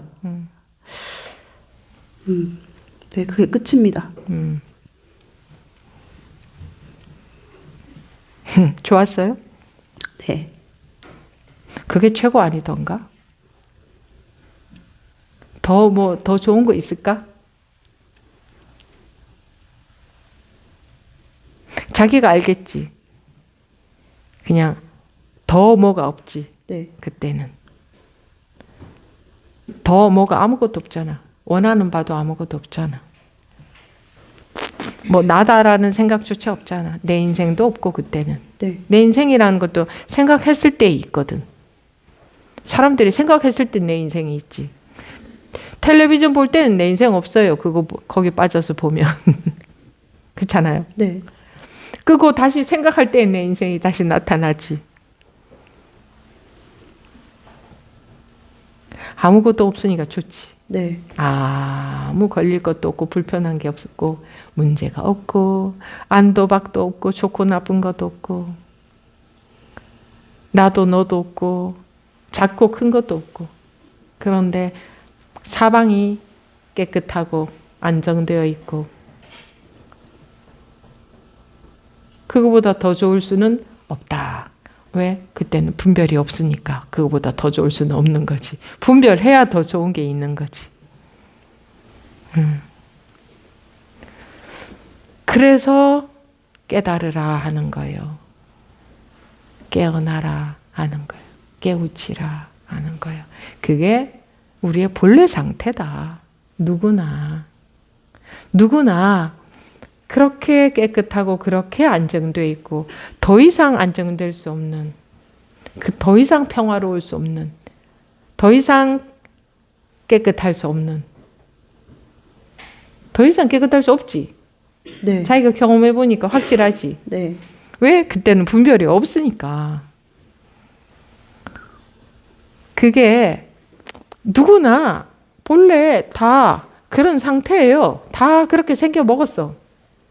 [SPEAKER 3] 네, 그게 끝입니다.
[SPEAKER 1] 좋았어요?
[SPEAKER 3] 네,
[SPEAKER 1] 그게 최고 아니던가? 더 좋은 거 있을까? 자기가 알겠지. 그냥 더 뭐가 없지.
[SPEAKER 3] 네,
[SPEAKER 1] 그때는. 더 뭐가 아무것도 없잖아. 원하는 바도 아무것도 없잖아. 뭐 나다라는 생각조차 없잖아. 내 인생도 없고 그때는.
[SPEAKER 3] 네,
[SPEAKER 1] 내 인생이라는 것도 생각했을 때 있거든. 사람들이 생각했을 때 내 인생이 있지. 텔레비전 볼 때는 내 인생 없어요. 거기 빠져서 보면. 그렇잖아요.
[SPEAKER 3] 네,
[SPEAKER 1] 끄고 다시 생각할 때 내 인생이 다시 나타나지. 아무것도 없으니까 좋지.
[SPEAKER 3] 네.
[SPEAKER 1] 아무 걸릴 것도 없고 불편한 게 없었고 문제가 없고 안도박도 없고 좋고 나쁜 것도 없고 나도 너도 없고 작고 큰 것도 없고 그런데 사방이 깨끗하고 안정되어 있고 그거보다 더 좋을 수는 없다. 왜? 그때는 분별이 없으니까 그거보다 더 좋을 수는 없는 거지. 분별해야 더 좋은 게 있는 거지. 그래서 깨달으라 하는 거예요. 깨어나라 하는 거예요. 깨우치라 하는 거예요. 그게 우리의 본래 상태다. 누구나 그렇게 깨끗하고 그렇게 안정되어 있고 더 이상 안정될 수 없는 더 이상 평화로울 수 없는 더 이상 깨끗할 수 없는 더 이상 깨끗할 수 없지.
[SPEAKER 3] 네.
[SPEAKER 1] 자기가 경험해 보니까 확실하지.
[SPEAKER 3] 네.
[SPEAKER 1] 왜? 그때는 분별이 없으니까. 그게 누구나 본래 다 그런 상태예요. 다 그렇게 생겨 먹었어.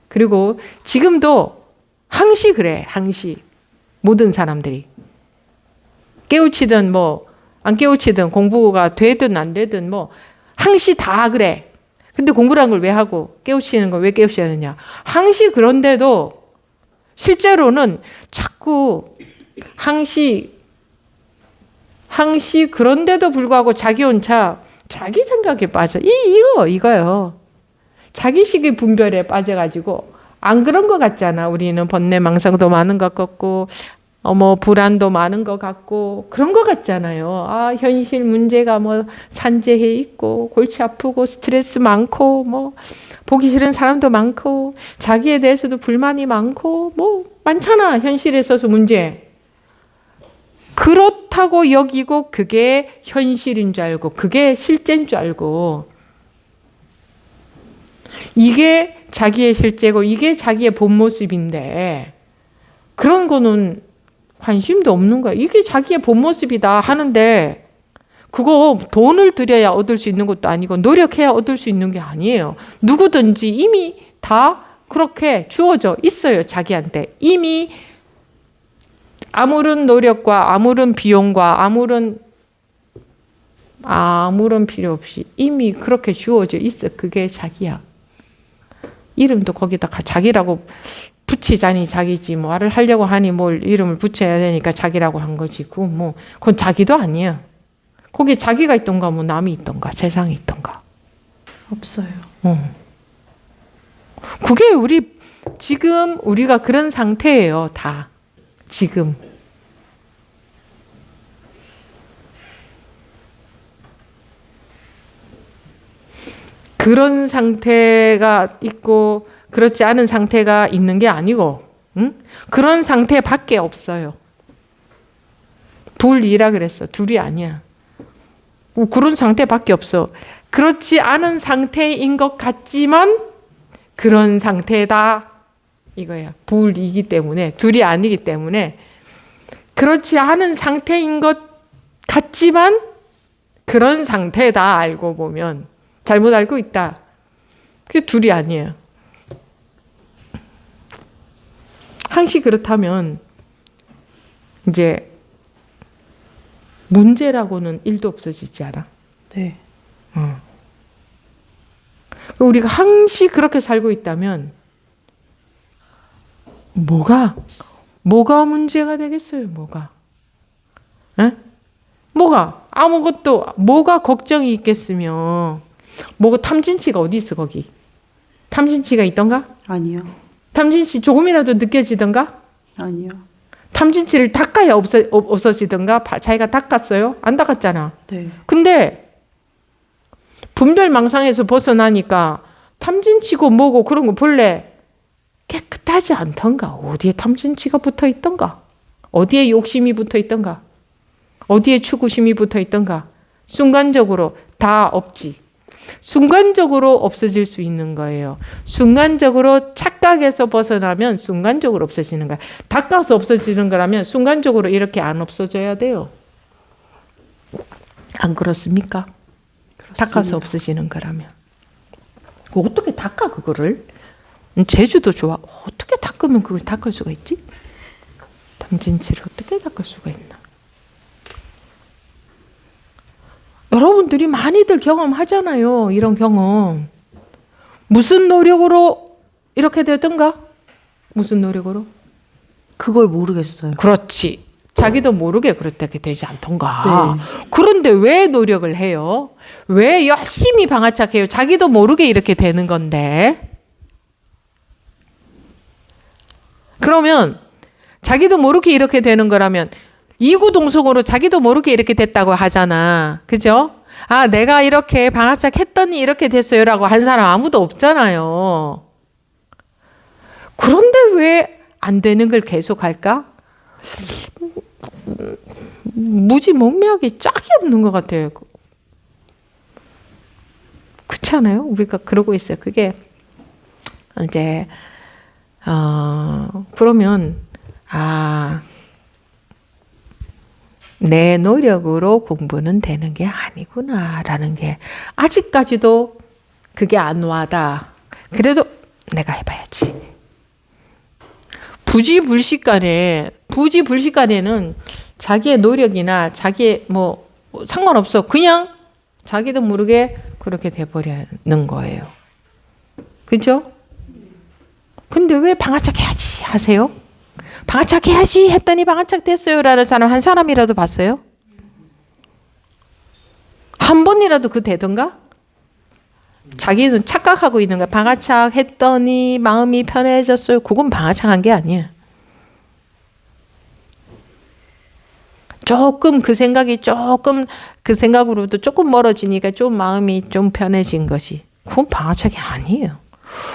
[SPEAKER 1] 그리고 지금도 항시 그래. 항시. 모든 사람들이. 깨우치든 뭐 안 깨우치든 공부가 되든 안 되든 뭐 항시 다 그래. 근데 공부라는 걸 왜 하고 깨우치는 걸 왜 깨우쳐야 하느냐. 항시 그런데도 실제로는 자꾸 항시 그런데도 불구하고 자기 혼자 자기 생각에 빠져. 이거요. 자기식의 분별에 빠져가지고 안 그런 것 같잖아. 우리는 번뇌망상도 많은 것 같고 뭐 불안도 많은 것 같고 그런 것 같잖아요. 아 현실 문제가 뭐 산재해 있고 골치 아프고 스트레스 많고 뭐 보기 싫은 사람도 많고 자기에 대해서도 불만이 많고 뭐 많잖아. 현실에 있어서 문제. 그렇다고 여기고 그게 현실인 줄 알고 그게 실제인 줄 알고 이게 자기의 실제고 이게 자기의 본 모습인데 그런 거는 관심도 없는 거야. 이게 자기의 본 모습이다 하는데 그거 돈을 들여야 얻을 수 있는 것도 아니고 노력해야 얻을 수 있는 게 아니에요. 누구든지 이미 다 그렇게 주어져 있어요. 자기한테. 이미 아무런 노력과 아무런 비용과 아무런 필요 없이 이미 그렇게 주어져 있어. 그게 자기야. 이름도 거기다가 자기라고 붙이자니 자기지 말을 하려고 하니 뭘 이름을 붙여야 되니까 자기라고 한 거지. 그건 자기도 아니야. 거기에 자기가 있던가 뭐 남이 있던가 세상이 있던가.
[SPEAKER 3] 없어요.
[SPEAKER 1] 그게 지금 우리가 그런 상태예요. 다. 지금. 그런 상태가 있고 그렇지 않은 상태가 있는 게 아니고 그런 상태밖에 없어요. 둘이라 그랬어. 둘이 아니야. 그런 상태밖에 없어. 그렇지 않은 상태인 것 같지만 그런 상태다. 이거야. 불이기 때문에 둘이 아니기 때문에 그렇지 않은 상태인 것 같지만 그런 상태다. 알고 보면 잘못 알고 있다. 그게 둘이 아니에요. 항시 그렇다면 이제 문제라고는 1도 없어지지 않아?
[SPEAKER 3] 네.
[SPEAKER 1] 우리가 항시 그렇게 살고 있다면 뭐가 문제가 되겠어요? 뭐가? 아무것도 뭐가 걱정이 있겠으며 뭐가 탐진치가 어디 있어 거기? 탐진치가 있던가?
[SPEAKER 3] 아니요.
[SPEAKER 1] 탐진치 조금이라도 느껴지던가?
[SPEAKER 3] 아니요.
[SPEAKER 1] 탐진치를 닦아야 없어지던가? 자기가 닦았어요? 안 닦았잖아.
[SPEAKER 3] 네.
[SPEAKER 1] 근데 분별망상에서 벗어나니까 탐진치고 뭐고 그런 거 본래 깨끗하지 않던가? 어디에 탐진치가 붙어 있던가? 어디에 욕심이 붙어 있던가? 어디에 추구심이 붙어 있던가? 순간적으로 다 없지. 순간적으로 없어질 수 있는 거예요. 순간적으로 착각에서 벗어나면 순간적으로 없어지는 거야. 닦아서 없어지는 거라면 순간적으로 이렇게 안 없어져야 돼요. 안 그렇습니까?
[SPEAKER 3] 그렇습니다.
[SPEAKER 1] 닦아서 없어지는 거라면. 어떻게 닦아 그거를? 제주도 좋아. 어떻게 닦으면 그걸 닦을 수가 있지? 담진치를 어떻게 닦을 수가 있나? 여러분들이 많이들 경험하잖아요. 이런 경험. 무슨 노력으로 이렇게 되던가? 무슨 노력으로?
[SPEAKER 3] 그걸 모르겠어요.
[SPEAKER 1] 그렇지. 자기도 모르게 그렇게 되지 않던가.
[SPEAKER 3] 네.
[SPEAKER 1] 그런데 왜 노력을 해요? 왜 열심히 방아착해요? 자기도 모르게 이렇게 되는 건데. 그러면 자기도 모르게 이렇게 되는 거라면 이구동성으로 자기도 모르게 이렇게 됐다고 하잖아. 그죠? 아, 내가 이렇게 방아착 했더니 이렇게 됐어요라고 한 사람 아무도 없잖아요. 그런데 왜 안 되는 걸 계속 할까? 무지몽매하게 짝이 없는 것 같아요. 그렇지 않아요? 우리가 그러고 있어요. 그게 이제 그러면 내 노력으로 공부는 되는 게 아니구나라는 게 아직까지도 그게 안 와다. 그래도 내가 해봐야지. 부지불식간에는 자기의 노력이나 자기의 뭐 상관없어. 그냥 자기도 모르게 그렇게 돼버리는 거예요. 그죠? 근데 왜 방아착 해야지 하세요? 방아착 해야지 했더니 방아착 됐어요 라는 사람 한 사람이라도 봤어요? 한 번이라도 그 되던가? 자기는 착각하고 있는 거야. 방아착 했더니 마음이 편해졌어요. 그건 방아착한 게 아니야. 조금 그 생각으로부터 조금 멀어지니까 좀 마음이 좀 편해진 것이. 그건 방아착이 아니에요.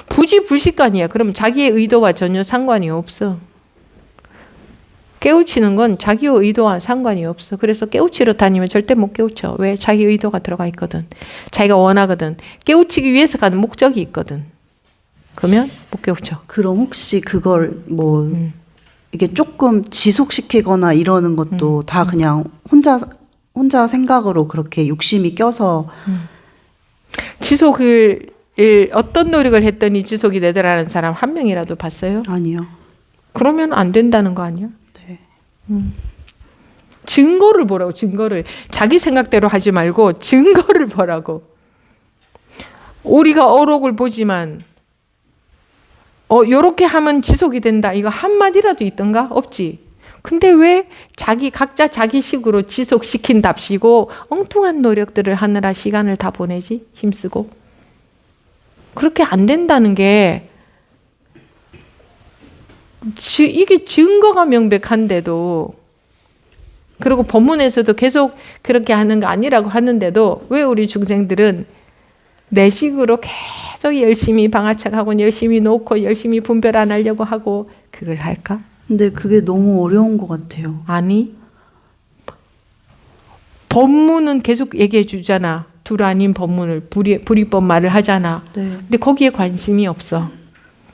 [SPEAKER 1] 부지불식간이야. 그럼 자기의 의도와 전혀 상관이 없어. 깨우치는 건 자기의 의도와 상관이 없어. 그래서 깨우치러 다니면 절대 못 깨우쳐. 왜? 자기 의도가 들어가 있거든. 자기가 원하거든. 깨우치기 위해서 가는 목적이 있거든. 그러면 못 깨우쳐.
[SPEAKER 3] 그럼 혹시 그걸 뭐 이게 조금 지속시키거나 이러는 것도 다 그냥 혼자 생각으로 그렇게 욕심이 껴서
[SPEAKER 1] 지속을 어떤 노력을 했더니 지속이 되더라는 사람 한 명이라도 봤어요?
[SPEAKER 3] 아니요.
[SPEAKER 1] 그러면 안 된다는 거 아니야?
[SPEAKER 3] 네.
[SPEAKER 1] 증거를 보라고. 증거를. 자기 생각대로 하지 말고 증거를 보라고. 우리가 어록을 보지만 요렇게 하면 지속이 된다. 이거 한마디라도 있던가? 없지. 근데 왜 각자 자기식으로 지속시킨답시고 엉뚱한 노력들을 하느라 시간을 다 보내지? 힘쓰고. 그렇게 안 된다는 게 이게 증거가 명백한데도 그리고 법문에서도 계속 그렇게 하는 거 아니라고 하는데도 왜 우리 중생들은 내 식으로 계속 열심히 방아착하고 열심히 놓고 열심히 분별 안 하려고 하고 그걸 할까?
[SPEAKER 3] 근데 그게 너무 어려운 것 같아요.
[SPEAKER 1] 아니. 법문은 계속 얘기해 주잖아. 둘 아닌 법문을 불이법 말을 하잖아.
[SPEAKER 3] 네.
[SPEAKER 1] 근데 거기에 관심이 없어.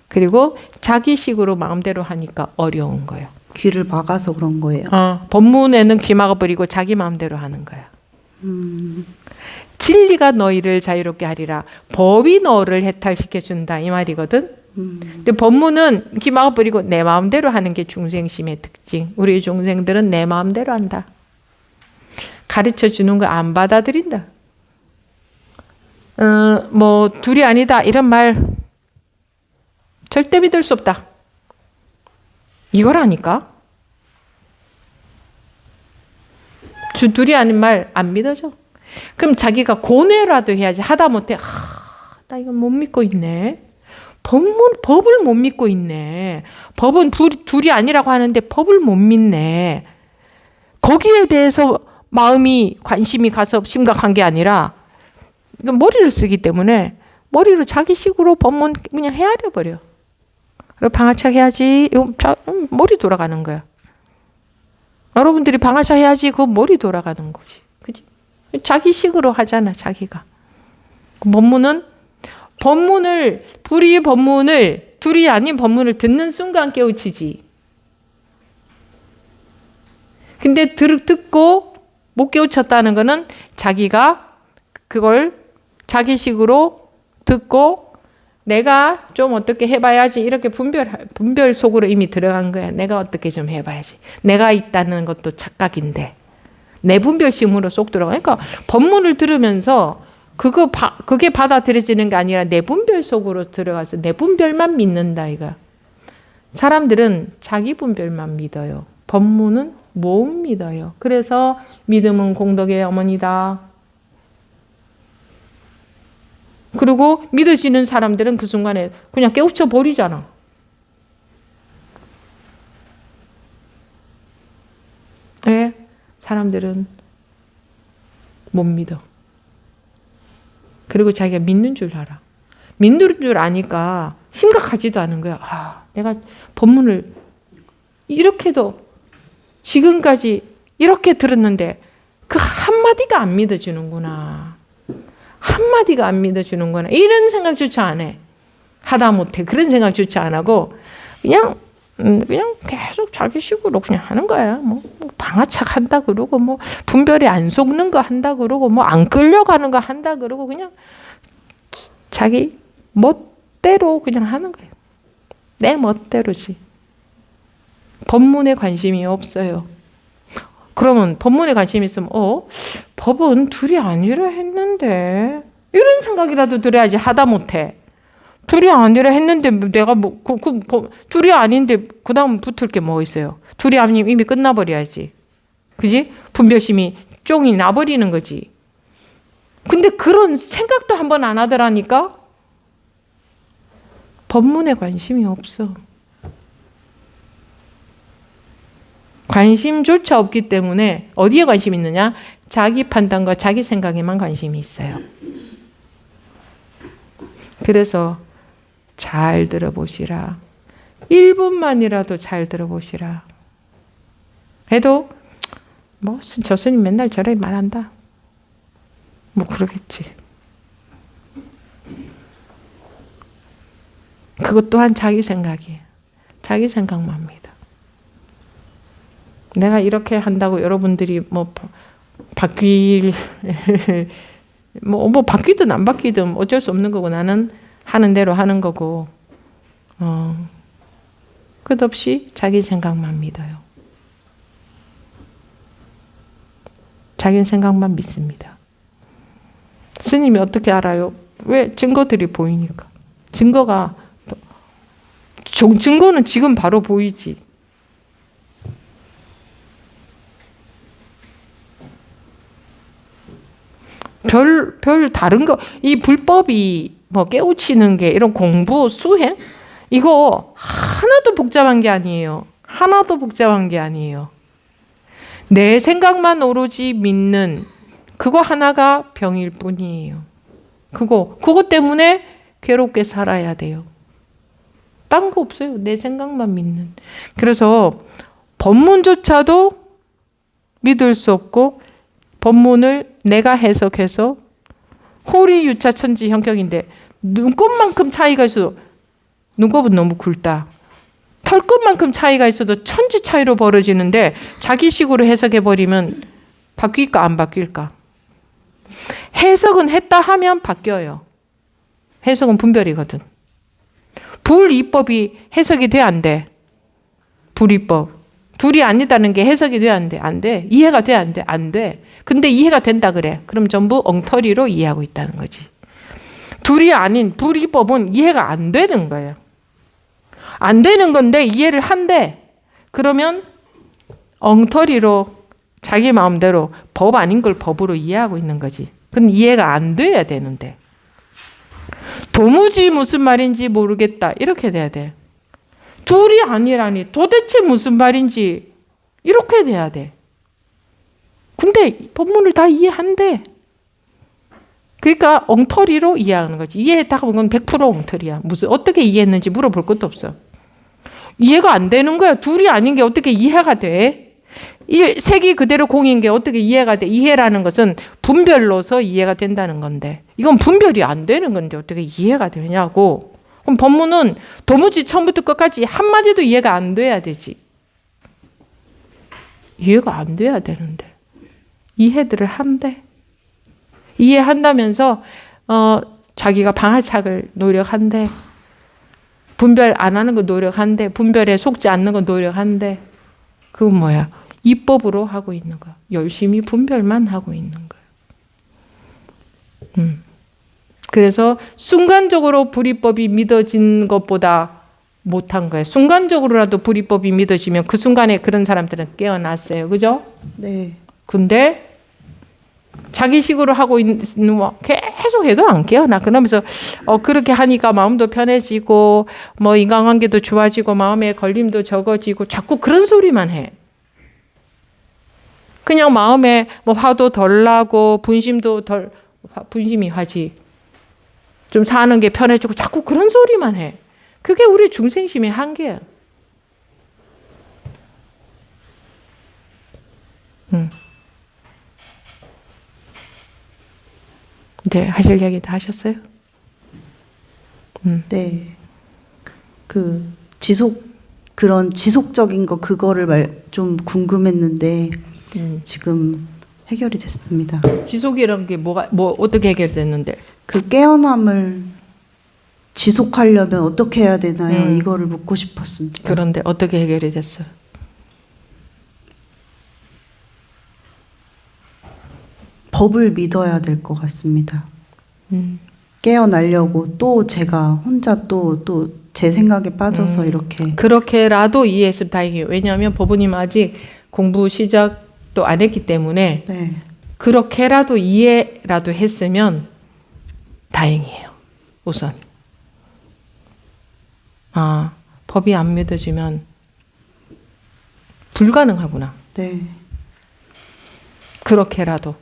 [SPEAKER 1] 그리고 자기식으로 마음대로 하니까 어려운 거예요.
[SPEAKER 3] 귀를 막아서 그런 거예요.
[SPEAKER 1] 법문에는 귀 막아버리고 자기 마음대로 하는 거야. 진리가 너희를 자유롭게 하리라. 법이 너를 해탈시켜준다 이 말이거든. 근데 법문은 귀 막아버리고 내 마음대로 하는 게 중생심의 특징. 우리 중생들은 내 마음대로 한다. 가르쳐주는 거 안 받아들인다. 뭐 둘이 아니다 이런 말 절대 믿을 수 없다. 이거라니까. 둘이 아닌 말 안 믿어져. 그럼 자기가 고뇌라도 해야지. 하다못해 나 이거 못 믿고 있네. 법을 못 믿고 있네. 법은 둘이 아니라고 하는데 법을 못 믿네. 거기에 대해서 마음이 관심이 가서 심각한 게 아니라 머리를 쓰기 때문에 머리로 자기식으로 법문 그냥 헤아려 버려. 그리고 방아착 해야지. 머리 돌아가는 거야. 여러분들이 방아착 해야지. 그거 머리 돌아가는 거지. 그지? 자기식으로 하잖아. 자기가. 불이 법문을, 둘이 아닌 법문을 듣는 순간 깨우치지. 근데 듣고 못 깨우쳤다는 거는 자기가 그걸 자기식으로 듣고 내가 좀 어떻게 해봐야지 이렇게 분별 속으로 이미 들어간 거야. 내가 어떻게 좀 해봐야지. 내가 있다는 것도 착각인데 내 분별심으로 쏙 들어가. 그러니까 법문을 들으면서 그게 받아들여지는 게 아니라 내 분별 속으로 들어가서 내 분별만 믿는다 이거. 사람들은 자기 분별만 믿어요. 법문은 못 믿어요. 그래서 믿음은 공덕의 어머니다. 그리고 믿어지는 사람들은 그 순간에 그냥 깨우쳐 버리잖아. 왜? 사람들은 못 믿어. 그리고 자기가 믿는 줄 알아. 믿는 줄 아니까 심각하지도 않은 거야. 아, 내가 법문을 이렇게도 지금까지 이렇게 들었는데 그 한마디가 안 믿어주는구나. 한마디가 안 믿어주는구나. 이런 생각조차 안 해. 하다못해 그런 생각조차 안 하고 그냥 계속 자기 식으로 그냥 하는 거야. 뭐 방아착 한다 그러고 뭐 분별이 안 속는 거 한다 그러고 뭐 안 끌려가는 거 한다 그러고 그냥 자기 멋대로 그냥 하는 거예요. 내 멋대로지. 법문에 관심이 없어요. 그러면 법문에 관심이 있으면 법은 둘이 아니라 했는데 이런 생각이라도 들어야지. 하다못해 둘이 아니라 했는데 내가 둘이 아닌데 그 다음 붙을 게 뭐 있어요. 둘이 아니면 이미 끝나버려야지. 그지? 분별심이 쫑이 나버리는 거지. 근데 그런 생각도 한번 안 하더라니까. 법문에 관심이 없어. 관심조차 없기 때문에 어디에 관심이 있느냐? 자기 판단과 자기 생각에만 관심이 있어요. 그래서 잘 들어보시라. 1분만이라도 잘 들어보시라. 해도 뭐 저 스님 맨날 저래 말한다. 뭐 그러겠지. 그것 또한 자기 생각이에요. 자기 생각만 믿어. 내가 이렇게 한다고 여러분들이 뭐 바뀌든 안 바뀌든 어쩔 수 없는 거고 나는 하는 대로 하는 거고 끝없이 자기 생각만 믿어요. 자기 생각만 믿습니다. 스님이 어떻게 알아요? 왜? 증거들이 보이니까. 증거는 지금 바로 보이지. 별 다른 거, 이 불법이 뭐 깨우치는 게 이런 공부, 수행? 이거 하나도 복잡한 게 아니에요. 하나도 복잡한 게 아니에요. 내 생각만 오로지 믿는 그거 하나가 병일 뿐이에요. 그거 때문에 괴롭게 살아야 돼요. 딴 거 없어요. 내 생각만 믿는. 그래서 법문조차도 믿을 수 없고 법문을 내가 해석해서 호리유차천지 형격인데 눈곱만큼 차이가 있어도 눈곱은 너무 굵다. 털끝만큼 차이가 있어도 천지 차이로 벌어지는데 자기식으로 해석해버리면 바뀔까 안 바뀔까? 해석은 했다 하면 바뀌어요. 해석은 분별이거든. 불이법이 해석이 돼 안 돼? 불이법. 둘이 아니다는 게 해석이 돼 안 돼? 안 돼. 이해가 돼 안 돼? 안 돼. 근데 이해가 된다 그래. 그럼 전부 엉터리로 이해하고 있다는 거지. 둘이 아닌 불이법은 이해가 안 되는 거예요. 안 되는 건데 이해를 한대. 그러면 엉터리로 자기 마음대로 법 아닌 걸 법으로 이해하고 있는 거지. 그건 이해가 안 돼야 되는데. 도무지 무슨 말인지 모르겠다. 이렇게 돼야 돼. 둘이 아니라니 도대체 무슨 말인지 이렇게 돼야 돼. 근데 법문을 다 이해한대. 그러니까 엉터리로 이해하는 거지. 이해했다 하면 100% 엉터리야. 어떻게 이해했는지 물어볼 것도 없어. 이해가 안 되는 거야. 둘이 아닌 게 어떻게 이해가 돼? 색이 그대로 공인 게 어떻게 이해가 돼? 이해라는 것은 분별로서 이해가 된다는 건데 이건 분별이 안 되는 건데 어떻게 이해가 되냐고. 그럼 법문은 도무지 처음부터 끝까지 한마디도 이해가 안 돼야 되지. 이해가 안 돼야 되는데 이해들을 한대. 이해한다면서 자기가 방아착을 노력한대. 분별 안 하는 거 노력한대. 분별에 속지 않는 거 노력한대. 그건 뭐야? 이법으로 하고 있는 거야. 열심히 분별만 하고 있는 거야. 그래서 순간적으로 불이법이 믿어진 것보다 못한 거예요. 순간적으로라도 불이법이 믿어지면 그 순간에 그런 사람들은 깨어났어요. 그죠?
[SPEAKER 3] 네.
[SPEAKER 1] 근데 자기식으로 하고 있는 계속 해도 안 깨어나. 그러면서 그렇게 하니까 마음도 편해지고 뭐 인간관계도 좋아지고 마음에 걸림도 적어지고 자꾸 그런 소리만 해. 그냥 마음에 뭐 화도 덜 나고 분심이 화지. 좀 사는 게 편해지고 자꾸 그런 소리만 해. 그게 우리 중생심의 한계야. 네, 하실 얘기 다 하셨어요?
[SPEAKER 3] 네. 그런 지속적인 거 그거를 좀 궁금했는데 지금 해결이 됐습니다.
[SPEAKER 1] 지속이라는 게 어떻게 해결됐는데?
[SPEAKER 3] 그 깨어남을 지속하려면 어떻게 해야 되나요? 이거를 묻고 싶었습니다.
[SPEAKER 1] 그런데 어떻게 해결이 됐어요?
[SPEAKER 3] 법을 믿어야 될 것 같습니다. 깨어나려고 또 제가 혼자 또 제 생각에 빠져서 이렇게.
[SPEAKER 1] 그렇게라도 이해했으면 다행이에요. 왜냐하면 법부님 아직 공부 시작도 안 했기 때문에
[SPEAKER 3] 네.
[SPEAKER 1] 그렇게라도 이해라도 했으면 다행이에요. 우선. 법이 안 믿어지면 불가능하구나.
[SPEAKER 3] 네.
[SPEAKER 1] 그렇게라도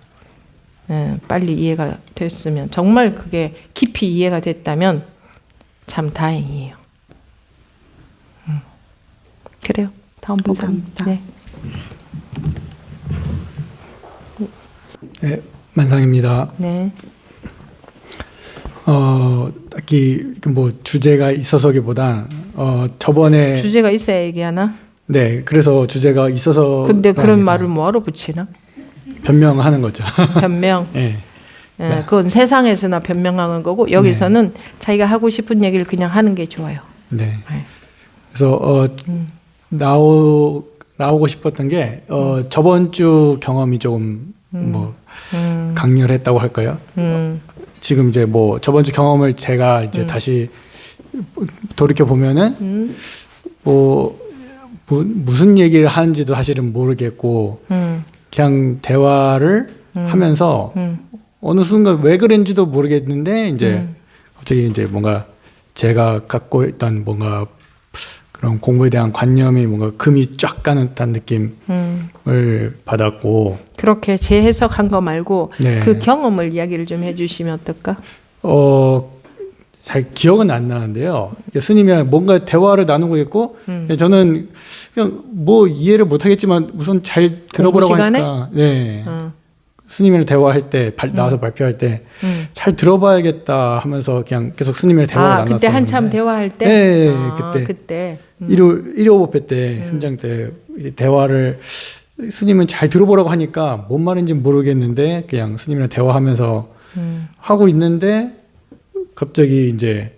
[SPEAKER 1] 빨리 이해가 됐으면 정말 그게 깊이 이해가 됐다면 참 다행이에요. 그래요. 다음 부분.
[SPEAKER 3] 감사합니다.
[SPEAKER 1] 네.
[SPEAKER 2] 네, 만상입니다.
[SPEAKER 1] 네.
[SPEAKER 2] 딱히 뭐 주제가 있어서기보다 저번에
[SPEAKER 1] 주제가 있어야 얘기하나?
[SPEAKER 2] 네, 그래서 주제가 있어서
[SPEAKER 1] 근데 그런 말을 뭐하러 붙이나?
[SPEAKER 2] 변명하는 거죠.
[SPEAKER 1] 변명.
[SPEAKER 2] 네.
[SPEAKER 1] 그건 세상에서나 변명하는 거고 여기서는 자기가 하고 싶은 얘기를 그냥 하는 게 좋아요.
[SPEAKER 2] 네.
[SPEAKER 1] 네.
[SPEAKER 2] 그래서 나오고 싶었던 게 저번 주 경험이 조금 뭐 강렬했다고 할까요? 지금 이제 뭐 저번 주 경험을 제가 이제 다시 돌이켜 보면은 무슨 얘기를 하는지도 사실은 모르겠고 그냥 대화를 하면서 어느 순간 왜 그런지도 모르겠는데 이제 갑자기 이제 뭔가 제가 갖고 있던 뭔가 그런 공부에 대한 관념이 뭔가 금이 쫙 가는 듯한 느낌을 받았고.
[SPEAKER 1] 그렇게 재해석한 거 말고
[SPEAKER 2] 네.
[SPEAKER 1] 그 경험을 이야기를 좀 해주시면 어떨까?
[SPEAKER 2] 잘 기억은 안 나는데요. 스님이랑 뭔가 대화를 나누고 있고 저는 그냥 뭐 이해를 못 하겠지만 우선 잘 들어보라고 하니까 네. 스님이랑 대화할 때 나와서 발표할 때 잘 들어봐야겠다 하면서 그냥 계속 스님이랑 대화를 나눴었는데
[SPEAKER 1] 그때 한참 대화할 때?
[SPEAKER 2] 네,
[SPEAKER 1] 그때
[SPEAKER 2] 1.5배 때 현장 때 대화를 스님은 잘 들어보라고 하니까 뭔 말인지 모르겠는데 그냥 스님이랑 대화하면서 하고 있는데 갑자기 이제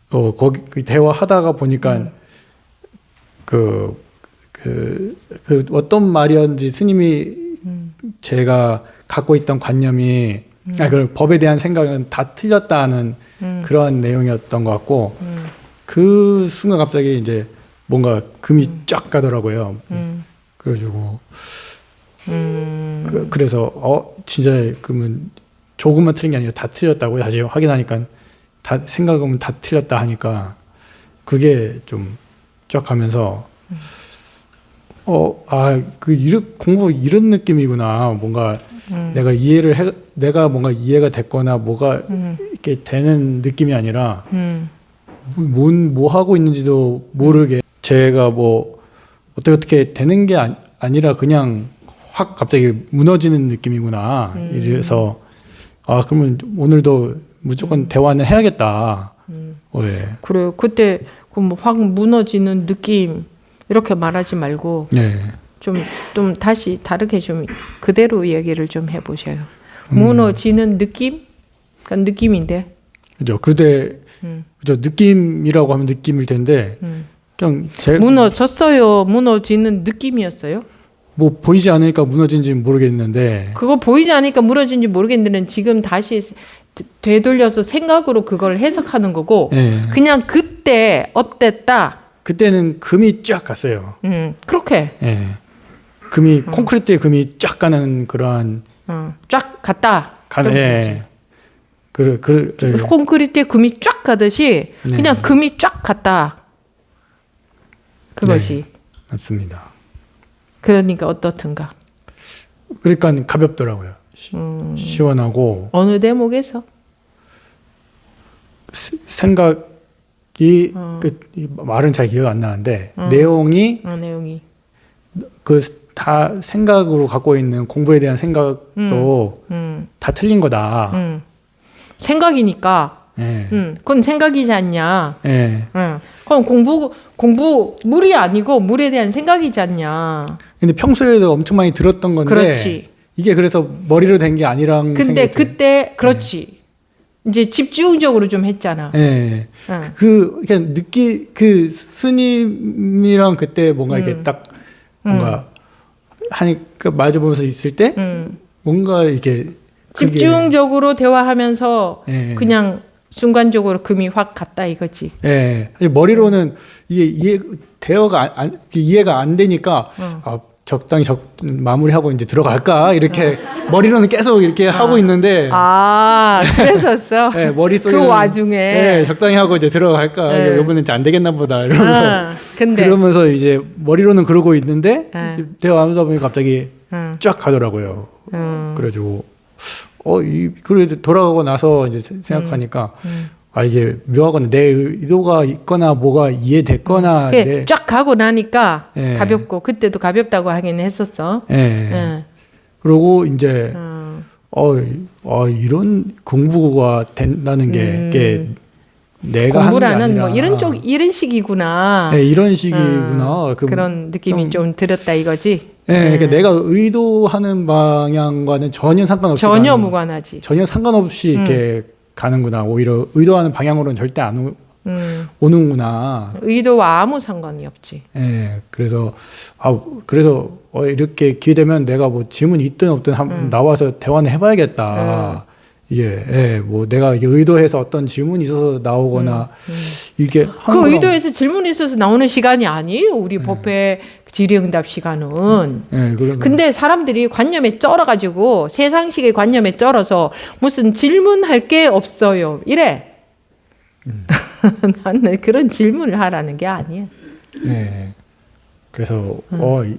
[SPEAKER 2] 거기 대화하다가 보니까 그 어떤 말이었는지 스님이 제가 갖고 있던 관념이 그 법에 대한 생각은 다 틀렸다는 그런 내용이었던 것 같고 그 순간 갑자기 이제 뭔가 금이 쫙 가더라고요. 그래가지고 그래서 진짜 그러면 조금만 틀린 게 아니라 다 틀렸다고 다시 확인하니까 다 생각하면 다 틀렸다 하니까 그게 좀 쫙 가면서 공부 이런 느낌이구나. 뭔가 내가 뭔가 이해가 됐거나 뭐가 이렇게 되는 느낌이 아니라 뭐 하고 있는지도 모르게 제가 뭐 어떻게 되는 게 아니라 그냥 확 갑자기 무너지는 느낌이구나. 이래서 그러면 오늘도 무조건 대화는 해야겠다. 예.
[SPEAKER 1] 그래요. 그때 확 무너지는 느낌 이렇게 말하지 말고
[SPEAKER 2] 네.
[SPEAKER 1] 좀 다시 다르게 좀 그대로 얘기를 좀 해보셔요. 무너지는 느낌? 그러니까 느낌인데.
[SPEAKER 2] 그죠. 그죠. 느낌이라고 하면 느낌일 텐데 그냥
[SPEAKER 1] 무너졌어요. 무너지는 느낌이었어요.
[SPEAKER 2] 뭐 보이지 않으니까 무너진지는 모르겠는데.
[SPEAKER 1] 그거 보이지 않으니까 무너진지 모르겠는데 지금 다시 되돌려서 생각으로 그걸 해석하는 거고
[SPEAKER 2] 네.
[SPEAKER 1] 그냥 그때 어땠다.
[SPEAKER 2] 그때는 금이 쫙 갔어요.
[SPEAKER 1] 그렇게.
[SPEAKER 2] 예. 금이 콘크리트에 금이 쫙 가는 그러한
[SPEAKER 1] 쫙 갔다.
[SPEAKER 2] 예. 예.
[SPEAKER 1] 콘크리트에 금이 쫙 가듯이
[SPEAKER 2] 네.
[SPEAKER 1] 그냥 금이 쫙 갔다. 그것이.
[SPEAKER 2] 네. 맞습니다.
[SPEAKER 1] 그러니까 어떻든가.
[SPEAKER 2] 그러니까 가볍더라고요. 시원하고
[SPEAKER 1] 어느 대목에서?
[SPEAKER 2] 생각이 이 말은 잘 기억 안 나는데 내용이
[SPEAKER 1] 내용이.
[SPEAKER 2] 다 생각으로 갖고 있는 공부에 대한 생각도 다 틀린 거다.
[SPEAKER 1] 생각이니까.
[SPEAKER 2] 예.
[SPEAKER 1] 그건 생각이지 않냐.
[SPEAKER 2] 예.
[SPEAKER 1] 그럼 공부 물이 아니고 물에 대한 생각이지 않냐.
[SPEAKER 2] 근데 평소에도 엄청 많이 들었던 건데
[SPEAKER 1] 그렇지.
[SPEAKER 2] 이게 그래서 머리로 된 게 아니랑
[SPEAKER 1] 근데 그때 그렇지. 이제 집중적으로 좀 했잖아.
[SPEAKER 2] 예. 그냥 그 스님이랑 그때 뭔가 이렇게 딱 뭔가 하니까 마주보면서 있을 때 뭔가 이렇게
[SPEAKER 1] 집중적으로 대화하면서
[SPEAKER 2] 예.
[SPEAKER 1] 그냥 순간적으로 금이 확 갔다 이거지.
[SPEAKER 2] 예. 머리로는 이게 대화가 이해가 안 되니까 적당히 마무리하고 이제 들어갈까 이렇게 머리로는 계속 이렇게 하고 있는데
[SPEAKER 1] 그랬었어.
[SPEAKER 2] 예, 머릿속에
[SPEAKER 1] 그 와중에
[SPEAKER 2] 예, 적당히 하고 이제 들어갈까 이번엔 이제 안 되겠나 보다 이러면서 그러면서 이제 머리로는 그러고 있는데 대화하면서 보니 갑자기 쫙 가더라고요. 그래가지고 그래도 돌아가고 나서 이제 생각하니까 이게 묘하거나 내 의도가 있거나 뭐가 이해됐거나
[SPEAKER 1] 쫙 가고 나니까
[SPEAKER 2] 예.
[SPEAKER 1] 가볍고 그때도 가볍다고 하긴 했었어.
[SPEAKER 2] 예. 그러고 이제 이런 공부가 된다는 게 내가
[SPEAKER 1] 공부라는
[SPEAKER 2] 하는 게 아니라
[SPEAKER 1] 뭐 이런 식이구나.
[SPEAKER 2] 네, 이런 식이구나.
[SPEAKER 1] 그런 느낌이 좀 들었다 이거지.
[SPEAKER 2] 그러니까 내가 의도하는 방향과는 전혀 상관없이
[SPEAKER 1] 전혀 무관하지.
[SPEAKER 2] 전혀 상관없이 이렇게 가는구나. 오히려 의도하는 방향으로는 절대 안 오는구나.
[SPEAKER 1] 의도와 아무 상관이 없지.
[SPEAKER 2] 그래서 이렇게 기회 되면 내가 뭐 질문이 있든 없든 나와서 대화는 해봐야겠다. 이게 뭐 내가 이게 의도해서 어떤 질문이 있어서 나오거나 이게
[SPEAKER 1] 그 의도해서 질문이 있어서 나오는 시간이 아니에요. 우리 법회 질의응답 시간은. 근데 사람들이 관념에 쩔어가지고 세상식의 관념에 쩔어서 무슨 질문할 게 없어요. 이래. 나는 그런 질문을 하라는 게 아니야.
[SPEAKER 2] 그래서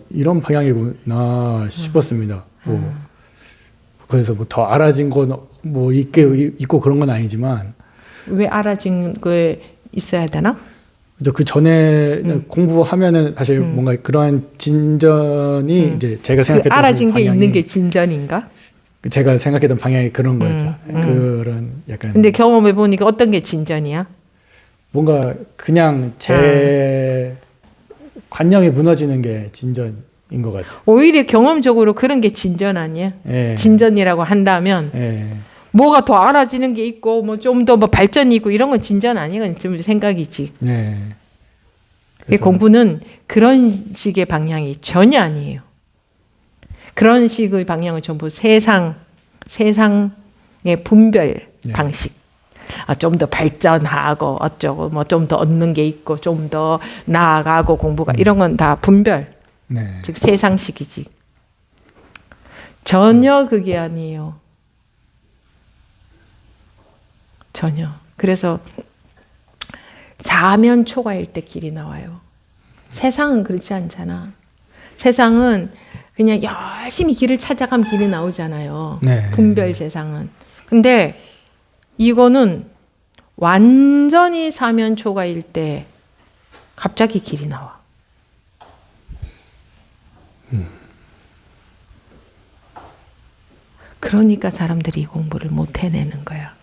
[SPEAKER 2] 이런 방향이구나 싶었습니다. 그래서 뭐 더 알아진 건 뭐 있고 그런 건 아니지만
[SPEAKER 1] 왜 알아진 게 있어야 되나?
[SPEAKER 2] 그 전에 공부하면은 사실 뭔가 그러한 진전이 이제 제가 생각했던
[SPEAKER 1] 알아진 게
[SPEAKER 2] 방향이
[SPEAKER 1] 있는 게 진전인가?
[SPEAKER 2] 제가 생각했던 방향이 그런 거였죠. 그런 약간.
[SPEAKER 1] 근데 경험해 보니까 어떤 게 진전이야?
[SPEAKER 2] 뭔가 그냥 제 관념이 무너지는 게 진전인 것 같아요.
[SPEAKER 1] 오히려 경험적으로 그런 게 진전 아니야? 진전이라고 한다면 뭐가 더 알아지는 게 있고 뭐 좀 더 뭐 발전이 있고 이런 건 진전 아니야? 좀 생각이지. 공부는 그런 식의 방향이 전혀 아니에요. 그런 식의 방향은 전부 세상의 분별 방식. 좀 더 발전하고 어쩌고 뭐 좀 더 얻는 게 있고 좀 더 나아가고 공부가 이런 건 다 분별. 즉 세상식이지. 전혀 그게 아니에요. 전혀. 그래서 사면초가일 때 길이 나와요. 세상은 그렇지 않잖아. 세상은 그냥 열심히 길을 찾아가면 길이 나오잖아요. 분별 세상은. 근데 이거는 완전히 사면초가일 때 갑자기 길이 나와. 그러니까 사람들이 이 공부를 못 해내는 거야.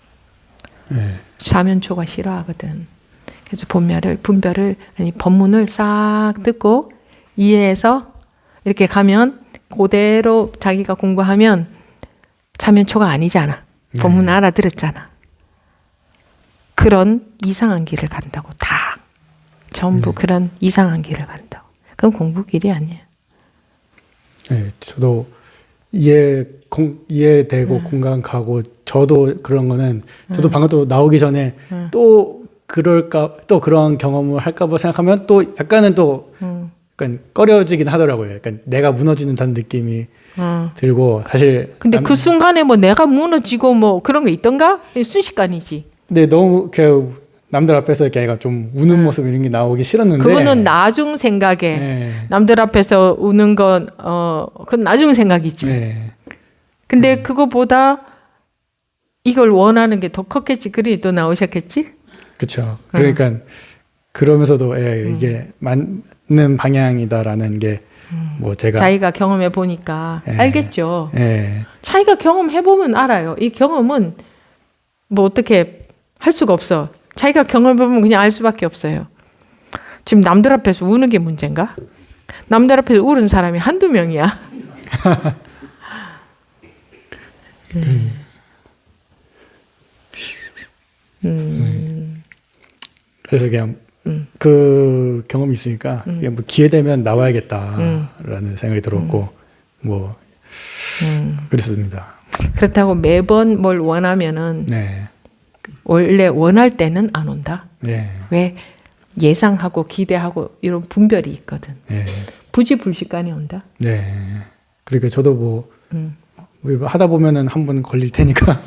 [SPEAKER 2] 네.
[SPEAKER 1] 사면초가 싫어하거든. 그래서 법문을 싹 듣고 이해해서 이렇게 가면 그대로 자기가 공부하면 사면초가 아니잖아. 법문 알아들었잖아. 그런 이상한 길을 간다고 다. 전부 그런 이상한 길을 간다고. 그건 공부 길이 아니야.
[SPEAKER 2] 네, 저도 이해되고 공감 가고 저도 그런 거는 저도 방금 또 나오기 전에 또 그런 경험을 할까봐 생각하면 또 약간은 또 약간 꺼려지긴 하더라고요. 약간 내가 무너지는 듯한 느낌이 들고 사실.
[SPEAKER 1] 근데 그 순간에 뭐 내가 무너지고 뭐 그런 거 있던가? 순식간이지.
[SPEAKER 2] 근데 너무 남들 앞에서 이렇게 애가 좀 우는 모습 이런 게 나오기 싫었는데.
[SPEAKER 1] 그거는 나중 생각에.
[SPEAKER 2] 네.
[SPEAKER 1] 남들 앞에서 우는 건 그건 나중 생각이지.
[SPEAKER 2] 네.
[SPEAKER 1] 근데 그거보다 이걸 원하는 게 더 컸겠지. 그리 또 나오셨겠지?
[SPEAKER 2] 그렇죠. 그러니까 그러면서도 이게 맞는 방향이다라는 게 뭐 제가
[SPEAKER 1] 자기가 경험해 보니까 알겠죠.
[SPEAKER 2] 예.
[SPEAKER 1] 자기가 경험해 보면 알아요. 이 경험은 뭐 어떻게 할 수가 없어. 자기가 경험해 보면 그냥 알 수밖에 없어요. 지금 남들 앞에서 우는 게 문제인가? 남들 앞에서 우는 사람이 한두 명이야.
[SPEAKER 2] 그래서 그냥 그 경험이 있으니까 그냥 뭐 기회 되면 나와야겠다라는 생각이 들었고 뭐 그랬습니다.
[SPEAKER 1] 그렇다고 매번 뭘 원하면은
[SPEAKER 2] 네.
[SPEAKER 1] 원래 원할 때는 안 온다.
[SPEAKER 2] 네.
[SPEAKER 1] 왜? 예상하고 기대하고 이런 분별이 있거든.
[SPEAKER 2] 네.
[SPEAKER 1] 부지불식간에 온다.
[SPEAKER 2] 네. 그러니까 저도 뭐 하다 보면은 한 번 걸릴 테니까.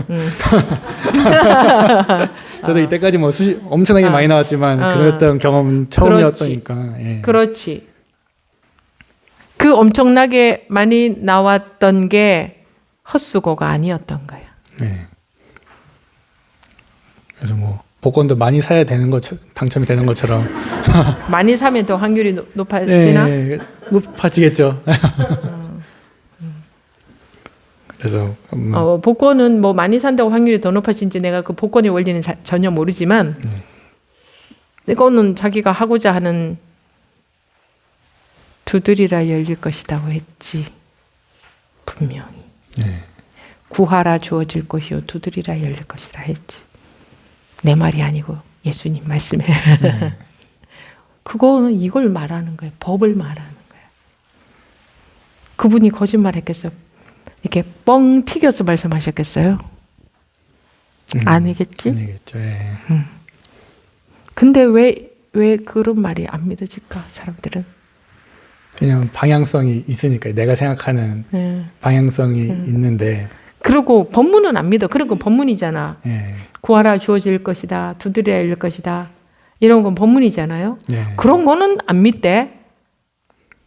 [SPEAKER 2] 저도 이때까지 뭐 엄청나게 많이 나왔지만 그랬던 경험은 처음이었으니까. 예.
[SPEAKER 1] 그렇지. 그 엄청나게 많이 나왔던 게 헛수고가 아니었던 거야.
[SPEAKER 2] 네. 그래서 뭐 복권도 많이 사야 되는 것 당첨이 되는 것처럼
[SPEAKER 1] 많이 사면 더 확률이 높아지나?
[SPEAKER 2] 네, 높아지겠죠. 그래서
[SPEAKER 1] 복권은 뭐 많이 산다고 확률이 더 높아진지 내가 그 복권의 원리는 전혀 모르지만 이거는 자기가 하고자 하는 두드리라 열릴 것이라고 했지. 분명히.
[SPEAKER 2] 네.
[SPEAKER 1] 구하라 주어질 것이요 두드리라 열릴 것이라 했지. 내 말이 아니고 예수님 말씀에. 그거는 이걸 말하는 거예요. 법을 말하는 거예요. 그분이 거짓말했겠어요? 이렇게 뻥 튀겨서 말씀하셨겠어요? 아니겠지?
[SPEAKER 2] 아니겠죠. 예.
[SPEAKER 1] 근데 왜 그런 말이 안 믿어질까? 사람들은.
[SPEAKER 2] 그냥 방향성이 있으니까 내가 생각하는 방향성이 있는데.
[SPEAKER 1] 그리고 법문은 안 믿어. 그런 건 법문이잖아.
[SPEAKER 2] 예.
[SPEAKER 1] 구하라 주어질 것이다. 두드려야 열릴 것이다. 이런 건 법문이잖아요.
[SPEAKER 2] 예.
[SPEAKER 1] 그런 거는 안 믿대.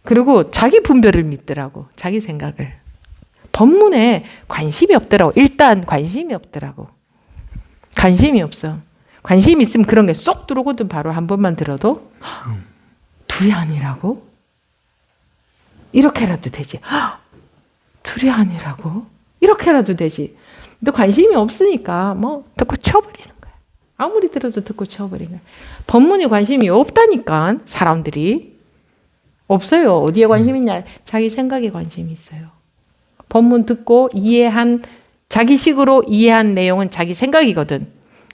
[SPEAKER 1] 그리고 자기 분별을 믿더라고. 자기 생각을. 법문에 관심이 없더라고. 일단 관심이 없더라고. 관심이 없어. 관심이 있으면 그런 게 쏙 들어오거든. 바로 한 번만 들어도. 둘이 아니라고? 이렇게라도 되지. 둘이 아니라고? 이렇게라도 되지. 근데 관심이 없으니까 뭐 듣고 쳐버리는 거야. 아무리 들어도 듣고 쳐버리는 거야. 법문에 관심이 없다니까 사람들이. 없어요. 어디에 관심 있냐. 자기 생각에 관심이 있어요. 법문 듣고 이해한 자기 식으로 이해한 내용은 자기 생각이거든.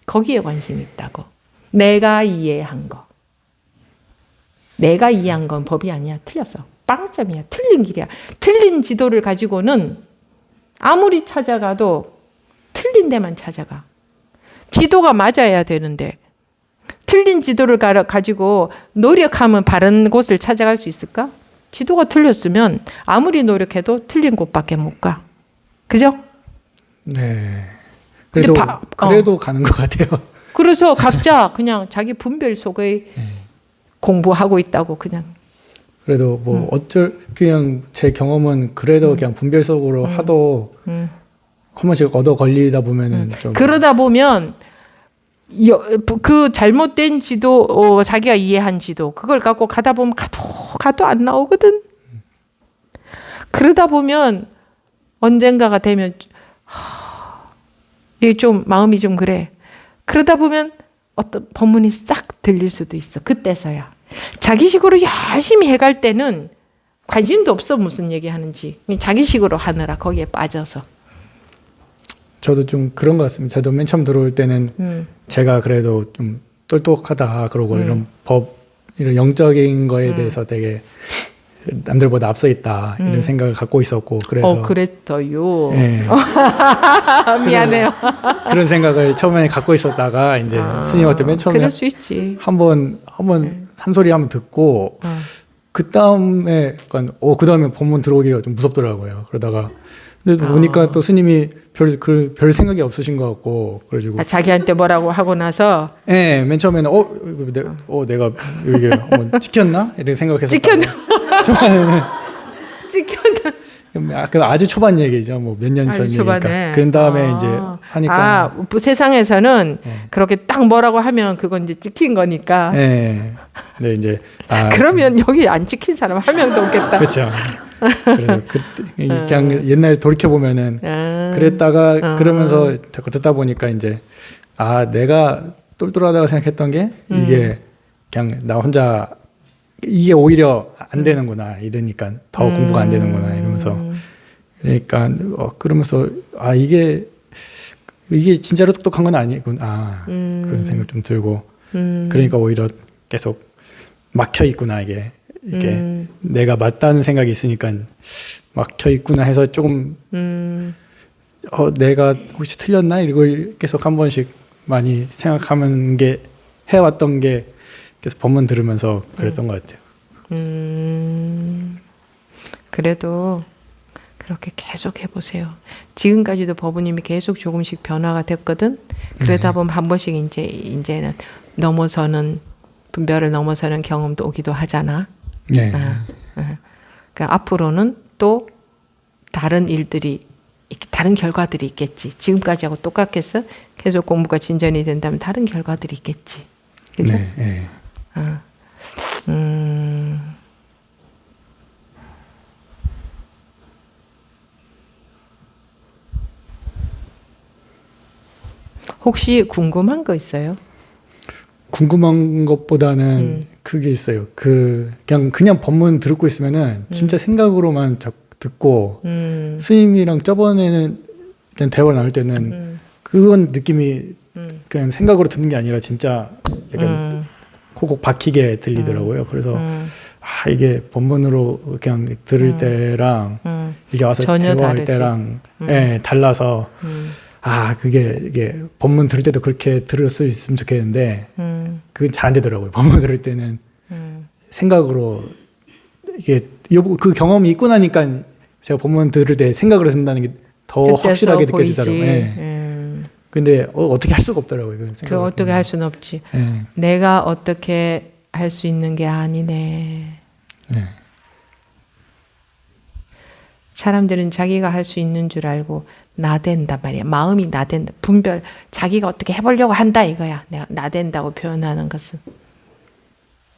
[SPEAKER 1] 거기에 관심이 있다고. 내가 이해한 거. 내가 이해한 건 법이 아니야. 틀렸어. 빵점이야. 틀린 길이야. 틀린 지도를 가지고는 아무리 찾아가도 틀린 데만 찾아가. 지도가 맞아야 되는데 틀린 지도를 가지고 노력하면 바른 곳을 찾아갈 수 있을까? 지도가 틀렸으면 아무리 노력해도 틀린 곳밖에 못 가. 그죠?
[SPEAKER 2] 네. 그래도 가는 것 같아요.
[SPEAKER 1] 그래서 각자 그냥 자기 분별 속의 공부하고 있다고 그냥.
[SPEAKER 2] 그래도 뭐 그냥 제 경험은 그래도 그냥 분별 속으로 하도 한 번씩 얻어 걸리다 보면은 좀
[SPEAKER 1] 그러다 보면 그 잘못된 지도 자기가 이해한 지도 그걸 갖고 가다 보면 가도 안 나오거든. 그러다 보면 언젠가가 되면 이게 좀 마음이 좀 그래. 그러다 보면 어떤 법문이 싹 들릴 수도 있어. 그때서야. 자기식으로 열심히 해갈 때는 관심도 없어 무슨 얘기하는지. 자기식으로 하느라 거기에 빠져서.
[SPEAKER 2] 저도 좀 그런 것 같습니다. 저도 맨 처음 들어올 때는 제가 그래도 좀 똑똑하다 그러고 이런 법 이런 영적인 거에 대해서 되게 남들보다 앞서 있다 이런 생각을 갖고 있었고 그래서
[SPEAKER 1] 그랬어요.
[SPEAKER 2] 예.
[SPEAKER 1] 미안해요.
[SPEAKER 2] 그런 생각을 처음에 갖고 있었다가 이제 스님한테 맨 처음에
[SPEAKER 1] 그럴 수 있지.
[SPEAKER 2] 한번 산소리 한번 듣고 그 다음에 약간 그 다음에 법문 들어오기가 좀 무섭더라고요. 그러다가 근데 보니까 또 스님이 별 생각이 없으신 것 같고 그래가지고
[SPEAKER 1] 자기한테 뭐라고 하고 나서
[SPEAKER 2] 예, 맨 처음에는 내가 이게 한번 찍혔나 이렇게 생각해서
[SPEAKER 1] 찍혔나?
[SPEAKER 2] 초반에는
[SPEAKER 1] 찍혔나?
[SPEAKER 2] 아주 초반 얘기죠. 뭐 몇 년 전
[SPEAKER 1] 아주
[SPEAKER 2] 얘기니까.
[SPEAKER 1] 초반에.
[SPEAKER 2] 그런 다음에 이제 하니까
[SPEAKER 1] 세상에서는
[SPEAKER 2] 네.
[SPEAKER 1] 그렇게 딱 뭐라고 하면 그건 이제 찍힌 거니까.
[SPEAKER 2] 예. 근데 이제
[SPEAKER 1] 그러면 여기 안 찍힌 사람 한 명도 없겠다.
[SPEAKER 2] 그렇죠. 그래서 그냥 옛날 돌이켜 보면은 그랬다가 그러면서 자꾸 듣다 보니까 이제 내가 똘똘하다고 생각했던 게 이게 그냥 나 혼자 이게 오히려 안 되는구나 이러니까 더 공부가 안 되는구나 이러면서 그러니까 그러면서 이게 진짜로 똑똑한 건 아니구나 그런 생각 좀 들고 그러니까 오히려 계속 막혀 있구나 이게 내가 맞다는 생각이 있으니까 막혀 있구나 해서 조금 내가 혹시 틀렸나 이걸 계속 한 번씩 많이 생각하는 게 해왔던 게 계속 법문 들으면서 그랬던 것 같아요.
[SPEAKER 1] 그래도 그렇게 계속 해보세요. 지금까지도 법부님이 계속 조금씩 변화가 됐거든. 그러다 보면 한 번씩 이제는 넘어서는 분별을 넘어서는 경험도 오기도 하잖아.
[SPEAKER 2] 네.
[SPEAKER 1] 그러니까 앞으로는 또 다른 일들이 다른 결과들이 있겠지. 지금까지하고 똑같겠어? 계속 공부가 진전이 된다면 다른 결과들이 있겠지. 그죠?
[SPEAKER 2] 네. 네.
[SPEAKER 1] 혹시 궁금한 거 있어요?
[SPEAKER 2] 궁금한 것보다는 그게 있어요. 그냥 법문 듣고 있으면은 진짜 생각으로만 듣고 스님이랑 저번에는 그냥 대화를 나눌 때는 그건 느낌이 그냥 생각으로 듣는 게 아니라 진짜 약간 콕콕 박히게 들리더라고요. 그래서 이게 법문으로 그냥 들을 때랑 이게 와서
[SPEAKER 1] 전혀
[SPEAKER 2] 대화할
[SPEAKER 1] 다르지.
[SPEAKER 2] 때랑 달라서 이게 법문 들을 때도 그렇게 들을 수 있으면 좋겠는데 그건 잘 안 되더라고요. 법문 들을 때는 생각으로 이게 그 경험이 있고 나니까 제가 법문 들을 때 생각으로 듣는다는 게 더 확실하게 느껴지더라고요. 네. 근데 어떻게 할 수가 없더라고요.
[SPEAKER 1] 그 어떻게 할 수는 없지.
[SPEAKER 2] 네.
[SPEAKER 1] 내가 어떻게 할 수 있는 게 아니네.
[SPEAKER 2] 네.
[SPEAKER 1] 사람들은 자기가 할 수 있는 줄 알고 나댄단 말이야. 마음이 나댄다. 분별. 자기가 어떻게 해보려고 한다 이거야. 내가 나댄다고 표현하는 것은.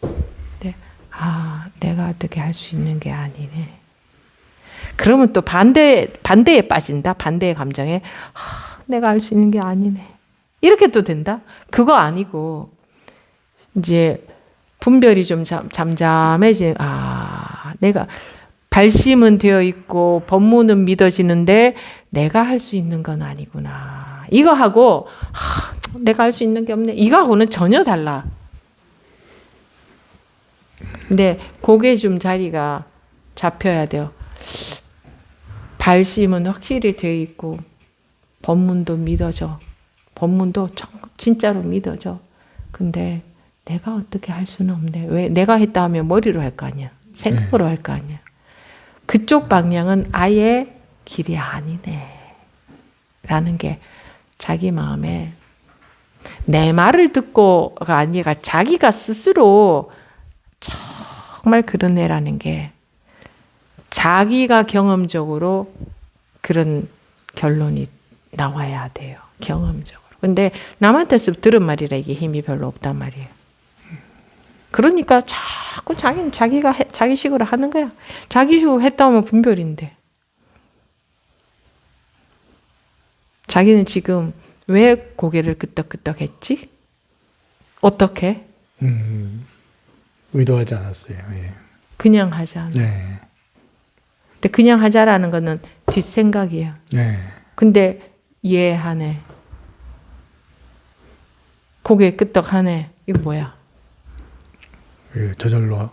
[SPEAKER 1] 근데 내가 어떻게 할 수 있는 게 아니네. 그러면 또 반대에 빠진다. 반대의 감정에 내가 할 수 있는 게 아니네. 이렇게 또 된다. 그거 아니고 이제 분별이 좀 잠잠해지. 내가 발심은 되어 있고 법문은 믿어지는데 내가 할 수 있는 건 아니구나. 이거하고 내가 할 수 있는 게 없네. 이거하고는 전혀 달라. 근데 그게 좀 자리가 잡혀야 돼요. 발심은 확실히 되어 있고 법문도 믿어져. 법문도 진짜로 믿어져. 근데 내가 어떻게 할 수는 없네. 왜? 내가 했다 하면 머리로 할 거 아니야. 생각으로 할 거 아니야. 그쪽 방향은 아예 길이 아니네. 라는 게 자기 마음에 내 말을 듣고가 아니라 자기가 스스로 정말 그런 애라는 게 자기가 경험적으로 그런 결론이 나와야 돼요. 경험적으로. 근데 남한테서 들은 말이라 이게 힘이 별로 없단 말이에요. 그러니까 자꾸 자기는 자기 식으로 하는 거야. 자기 식으로 했다 하면 분별인데. 자기는 지금 왜 고개를 끄덕끄덕했지? 어떻게?
[SPEAKER 2] 의도하지 않았어요. 예.
[SPEAKER 1] 그냥 하자.
[SPEAKER 2] 네.
[SPEAKER 1] 근데 그냥 하자라는 거는 뒷생각이야.
[SPEAKER 2] 네.
[SPEAKER 1] 근데 이해하네. 고개 끄덕하네. 이거 뭐야?
[SPEAKER 2] 그 저절로.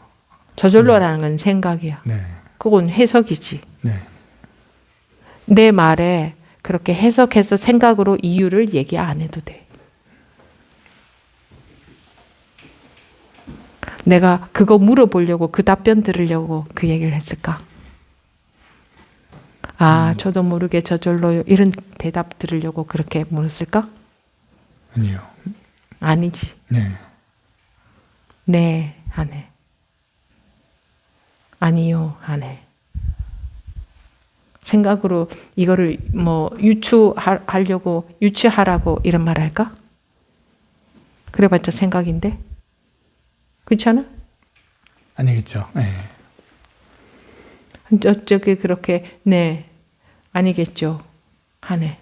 [SPEAKER 1] 저절로라는 건 생각이야.
[SPEAKER 2] 네.
[SPEAKER 1] 그건 해석이지.
[SPEAKER 2] 네.
[SPEAKER 1] 내 말에 그렇게 해석해서 생각으로 이유를 얘기 안 해도 돼. 내가 그거 물어보려고 그 답변 들으려고 그 얘기를 했을까? 저도 모르게 저절로요. 이런 대답 들으려고 그렇게 물었을까?
[SPEAKER 2] 아니요.
[SPEAKER 1] 아니지.
[SPEAKER 2] 네.
[SPEAKER 1] 네, 안 해. 아니요, 안 해. 생각으로 이거를 뭐 유추하라고 이런 말 할까? 그래봤자 생각인데? 그렇지 않아?
[SPEAKER 2] 아니겠죠. 네.
[SPEAKER 1] 저쪽에 그렇게 네, 아니겠죠. 하네.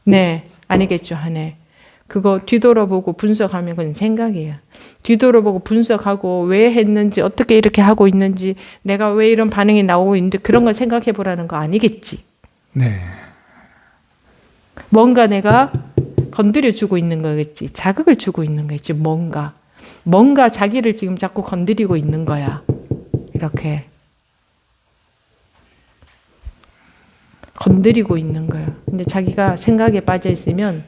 [SPEAKER 1] 네, 아니겠죠. 하네. 그거 뒤돌아보고 분석하면 그건 생각이야. 뒤돌아보고 분석하고 왜 했는지 어떻게 이렇게 하고 있는지 내가 왜 이런 반응이 나오고 있는데 그런 걸 생각해 보라는 거 아니겠지.
[SPEAKER 2] 네.
[SPEAKER 1] 뭔가 내가 건드려 주고 있는 거겠지. 자극을 주고 있는 거겠지. 뭔가 자기를 지금 자꾸 건드리고 있는 거야. 이렇게 건드리고 있는 거야. 근데 자기가 생각에 빠져 있으면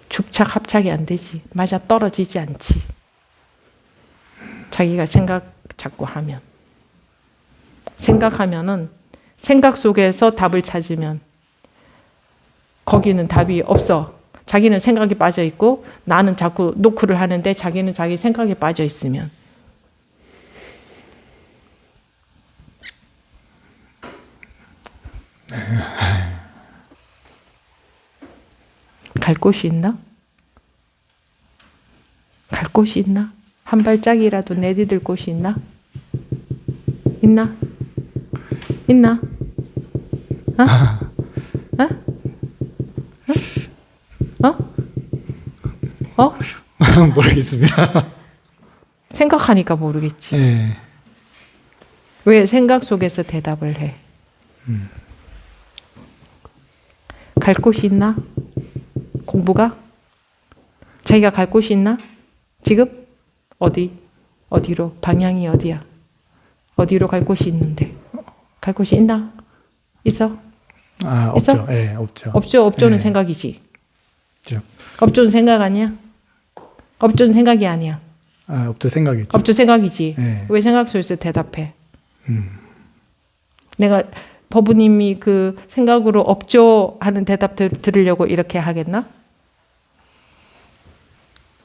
[SPEAKER 1] 죽착 합착이 안 되지. 맞아 떨어지지 않지. 자기가 생각 자꾸 하면. 생각하면은 생각 속에서 답을 찾으면 거기는 답이 없어. 자기는 생각에 빠져 있고 나는 자꾸 노크를 하는데 자기는 자기 생각에 빠져 있으면 갈 곳이 있나? 갈 곳이 있나? 한 발짝이라도 내디딜 곳이 있나? 있나? 있나? 어? 어? 어? 어?
[SPEAKER 2] 모르겠습니다.
[SPEAKER 1] 생각하니까 모르겠지.
[SPEAKER 2] 네.
[SPEAKER 1] 왜 생각 속에서 대답을 해? 갈 곳이 있나? 공부가? 자기가 갈 곳이 있나? 지금? 어디로? 방향이 어디야? 어디로 갈 곳이 있는데? 갈 곳이 있나? 있어?
[SPEAKER 2] 없죠.
[SPEAKER 1] 있어?
[SPEAKER 2] 네, 없죠.
[SPEAKER 1] 없죠는
[SPEAKER 2] 네.
[SPEAKER 1] 생각이지.
[SPEAKER 2] 없죠.
[SPEAKER 1] 없죠는 생각 아니야? 없죠는 생각이 아니야.
[SPEAKER 2] 없죠. 생각이죠.
[SPEAKER 1] 없죠 생각이지.
[SPEAKER 2] 네.
[SPEAKER 1] 왜 생각 속에서 대답해? 내가 법부님이 그 생각으로 없죠 하는 대답 들으려고 이렇게 하겠나?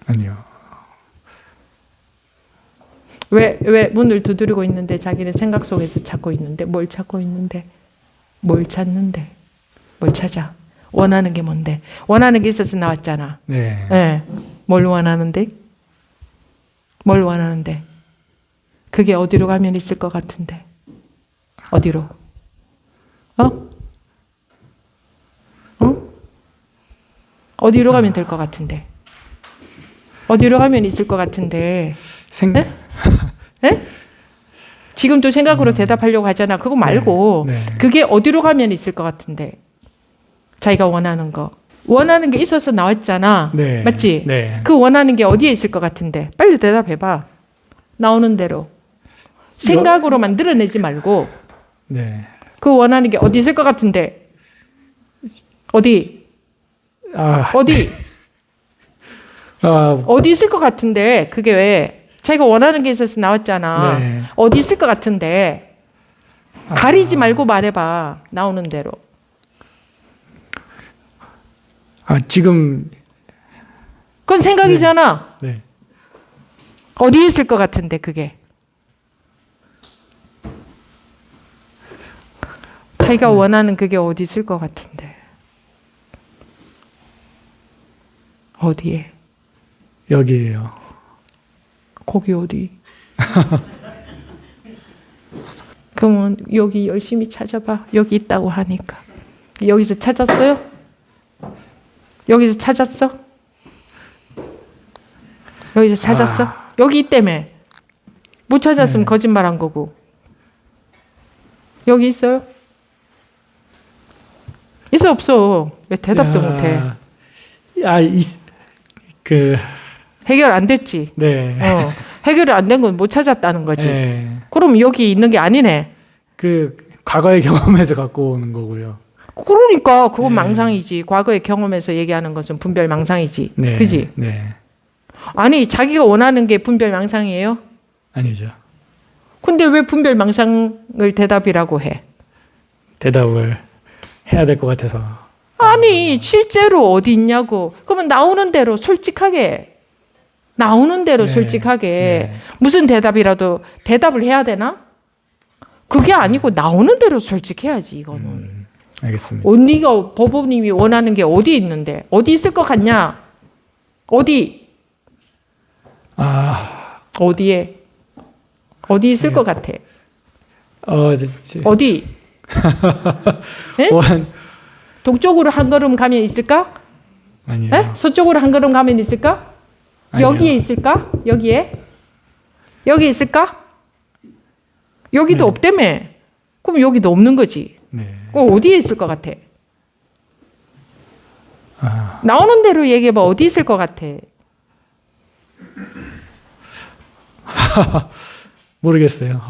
[SPEAKER 2] 아니요.
[SPEAKER 1] 왜 문을 두드리고 있는데 자기는 생각 속에서 찾고 있는데 뭘 찾고 있는데 뭘 찾는데 뭘 찾아? 원하는 게 뭔데? 원하는 게 있어서 나왔잖아.
[SPEAKER 2] 네.
[SPEAKER 1] 네. 뭘 원하는데? 뭘 원하는데? 그게 어디로 가면 있을 것 같은데? 어디로? 어디로 가면 될 것 같은데? 어디로 가면 있을 것 같은데? 네? 네? 지금도 생각으로 대답하려고 하잖아. 그거 말고
[SPEAKER 2] 네.
[SPEAKER 1] 그게 어디로 가면 있을 것 같은데? 자기가 원하는 거. 원하는 게 있어서 나왔잖아.
[SPEAKER 2] 네.
[SPEAKER 1] 맞지?
[SPEAKER 2] 네.
[SPEAKER 1] 그 원하는 게 어디에 있을 것 같은데? 빨리 대답해봐. 나오는 대로. 생각으로 만들어내지 말고
[SPEAKER 2] 네.
[SPEAKER 1] 그 원하는 게 어디 있을 것 같은데? 어디? 어디? 어디 있을 것 같은데? 그게 왜? 자기가 원하는 게 있어서 나왔잖아.
[SPEAKER 2] 네.
[SPEAKER 1] 어디 있을 것 같은데? 가리지 말고 말해봐. 나오는 대로.
[SPEAKER 2] 지금.
[SPEAKER 1] 그건 생각이잖아.
[SPEAKER 2] 네.
[SPEAKER 1] 어디 있을 것 같은데 그게. 자기가 원하는 그게 어디 있을 것 같은데. 어디에?
[SPEAKER 2] 여기에요.
[SPEAKER 1] 거기 어디? 그러면 여기 열심히 찾아봐. 여기 있다고 하니까. 여기서 찾았어요? 여기서 찾았어? 여기서 찾았어? 여기 있다며. 못 찾았으면 거짓말한 거고. 여기 있어요? 있어 없어? 왜 대답도 못해? 해결 안 됐지.
[SPEAKER 2] 네.
[SPEAKER 1] 해결이 안 된 건 못 찾았다는 거지.
[SPEAKER 2] 네.
[SPEAKER 1] 그럼 여기 있는 게 아니네.
[SPEAKER 2] 그 과거의 경험에서 갖고 오는 거고요.
[SPEAKER 1] 그러니까 그건 망상이지. 과거의 경험에서 얘기하는 것은 분별 망상이지.
[SPEAKER 2] 네.
[SPEAKER 1] 그지?
[SPEAKER 2] 네.
[SPEAKER 1] 아니 자기가 원하는 게 분별 망상이에요?
[SPEAKER 2] 아니죠.
[SPEAKER 1] 근데 왜 분별 망상을 대답이라고 해?
[SPEAKER 2] 대답을 해야 될 것 같아서.
[SPEAKER 1] 아니 실제로 어디 있냐고. 그러면 나오는 대로 솔직하게. 나오는 대로
[SPEAKER 2] 네.
[SPEAKER 1] 솔직하게.
[SPEAKER 2] 네.
[SPEAKER 1] 무슨 대답이라도 대답을 해야 되나? 그게 아니고 나오는 대로 솔직해야지 이거는.
[SPEAKER 2] 알겠습니다.
[SPEAKER 1] 언니가 법원님이 원하는 게 어디 있는데? 어디 있을 것 같냐? 어디? 어디에? 어디 있을 것 같아? 어디? 네? 동쪽으로 한 걸음 가면 있을까?
[SPEAKER 2] 아니요.
[SPEAKER 1] 네? 서쪽으로 한 걸음 가면 있을까?
[SPEAKER 2] 아니요.
[SPEAKER 1] 여기에 있을까? 여기에? 여기 있을까? 여기도 없다며. 그럼 여기도 없는 거지.
[SPEAKER 2] 네.
[SPEAKER 1] 어디에 있을 것 같아? 나오는 대로 얘기해봐. 어디 있을 것 같아?
[SPEAKER 2] 모르겠어요.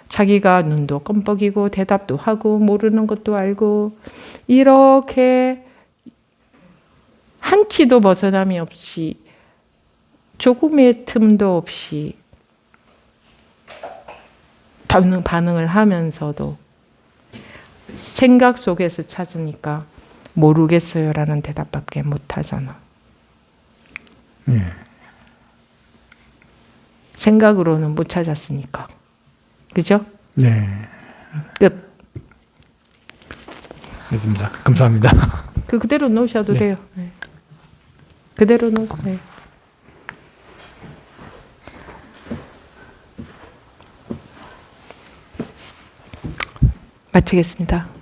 [SPEAKER 1] 자기가 눈도 껌뻑이고 대답도 하고 모르는 것도 알고 이렇게 한치도 벗어남이 없이 조금의 틈도 없이 반응을 하면서도 생각 속에서 찾으니까 모르겠어요라는 대답밖에 못하잖아. 생각으로는 못 찾았으니까. 그죠?
[SPEAKER 2] 네.
[SPEAKER 1] 끝.
[SPEAKER 2] 알겠습니다. 감사합니다.
[SPEAKER 1] 그대로 놓으셔도
[SPEAKER 2] 네.
[SPEAKER 1] 돼요. 네. 그대로 놓으세요. 네. 마치겠습니다.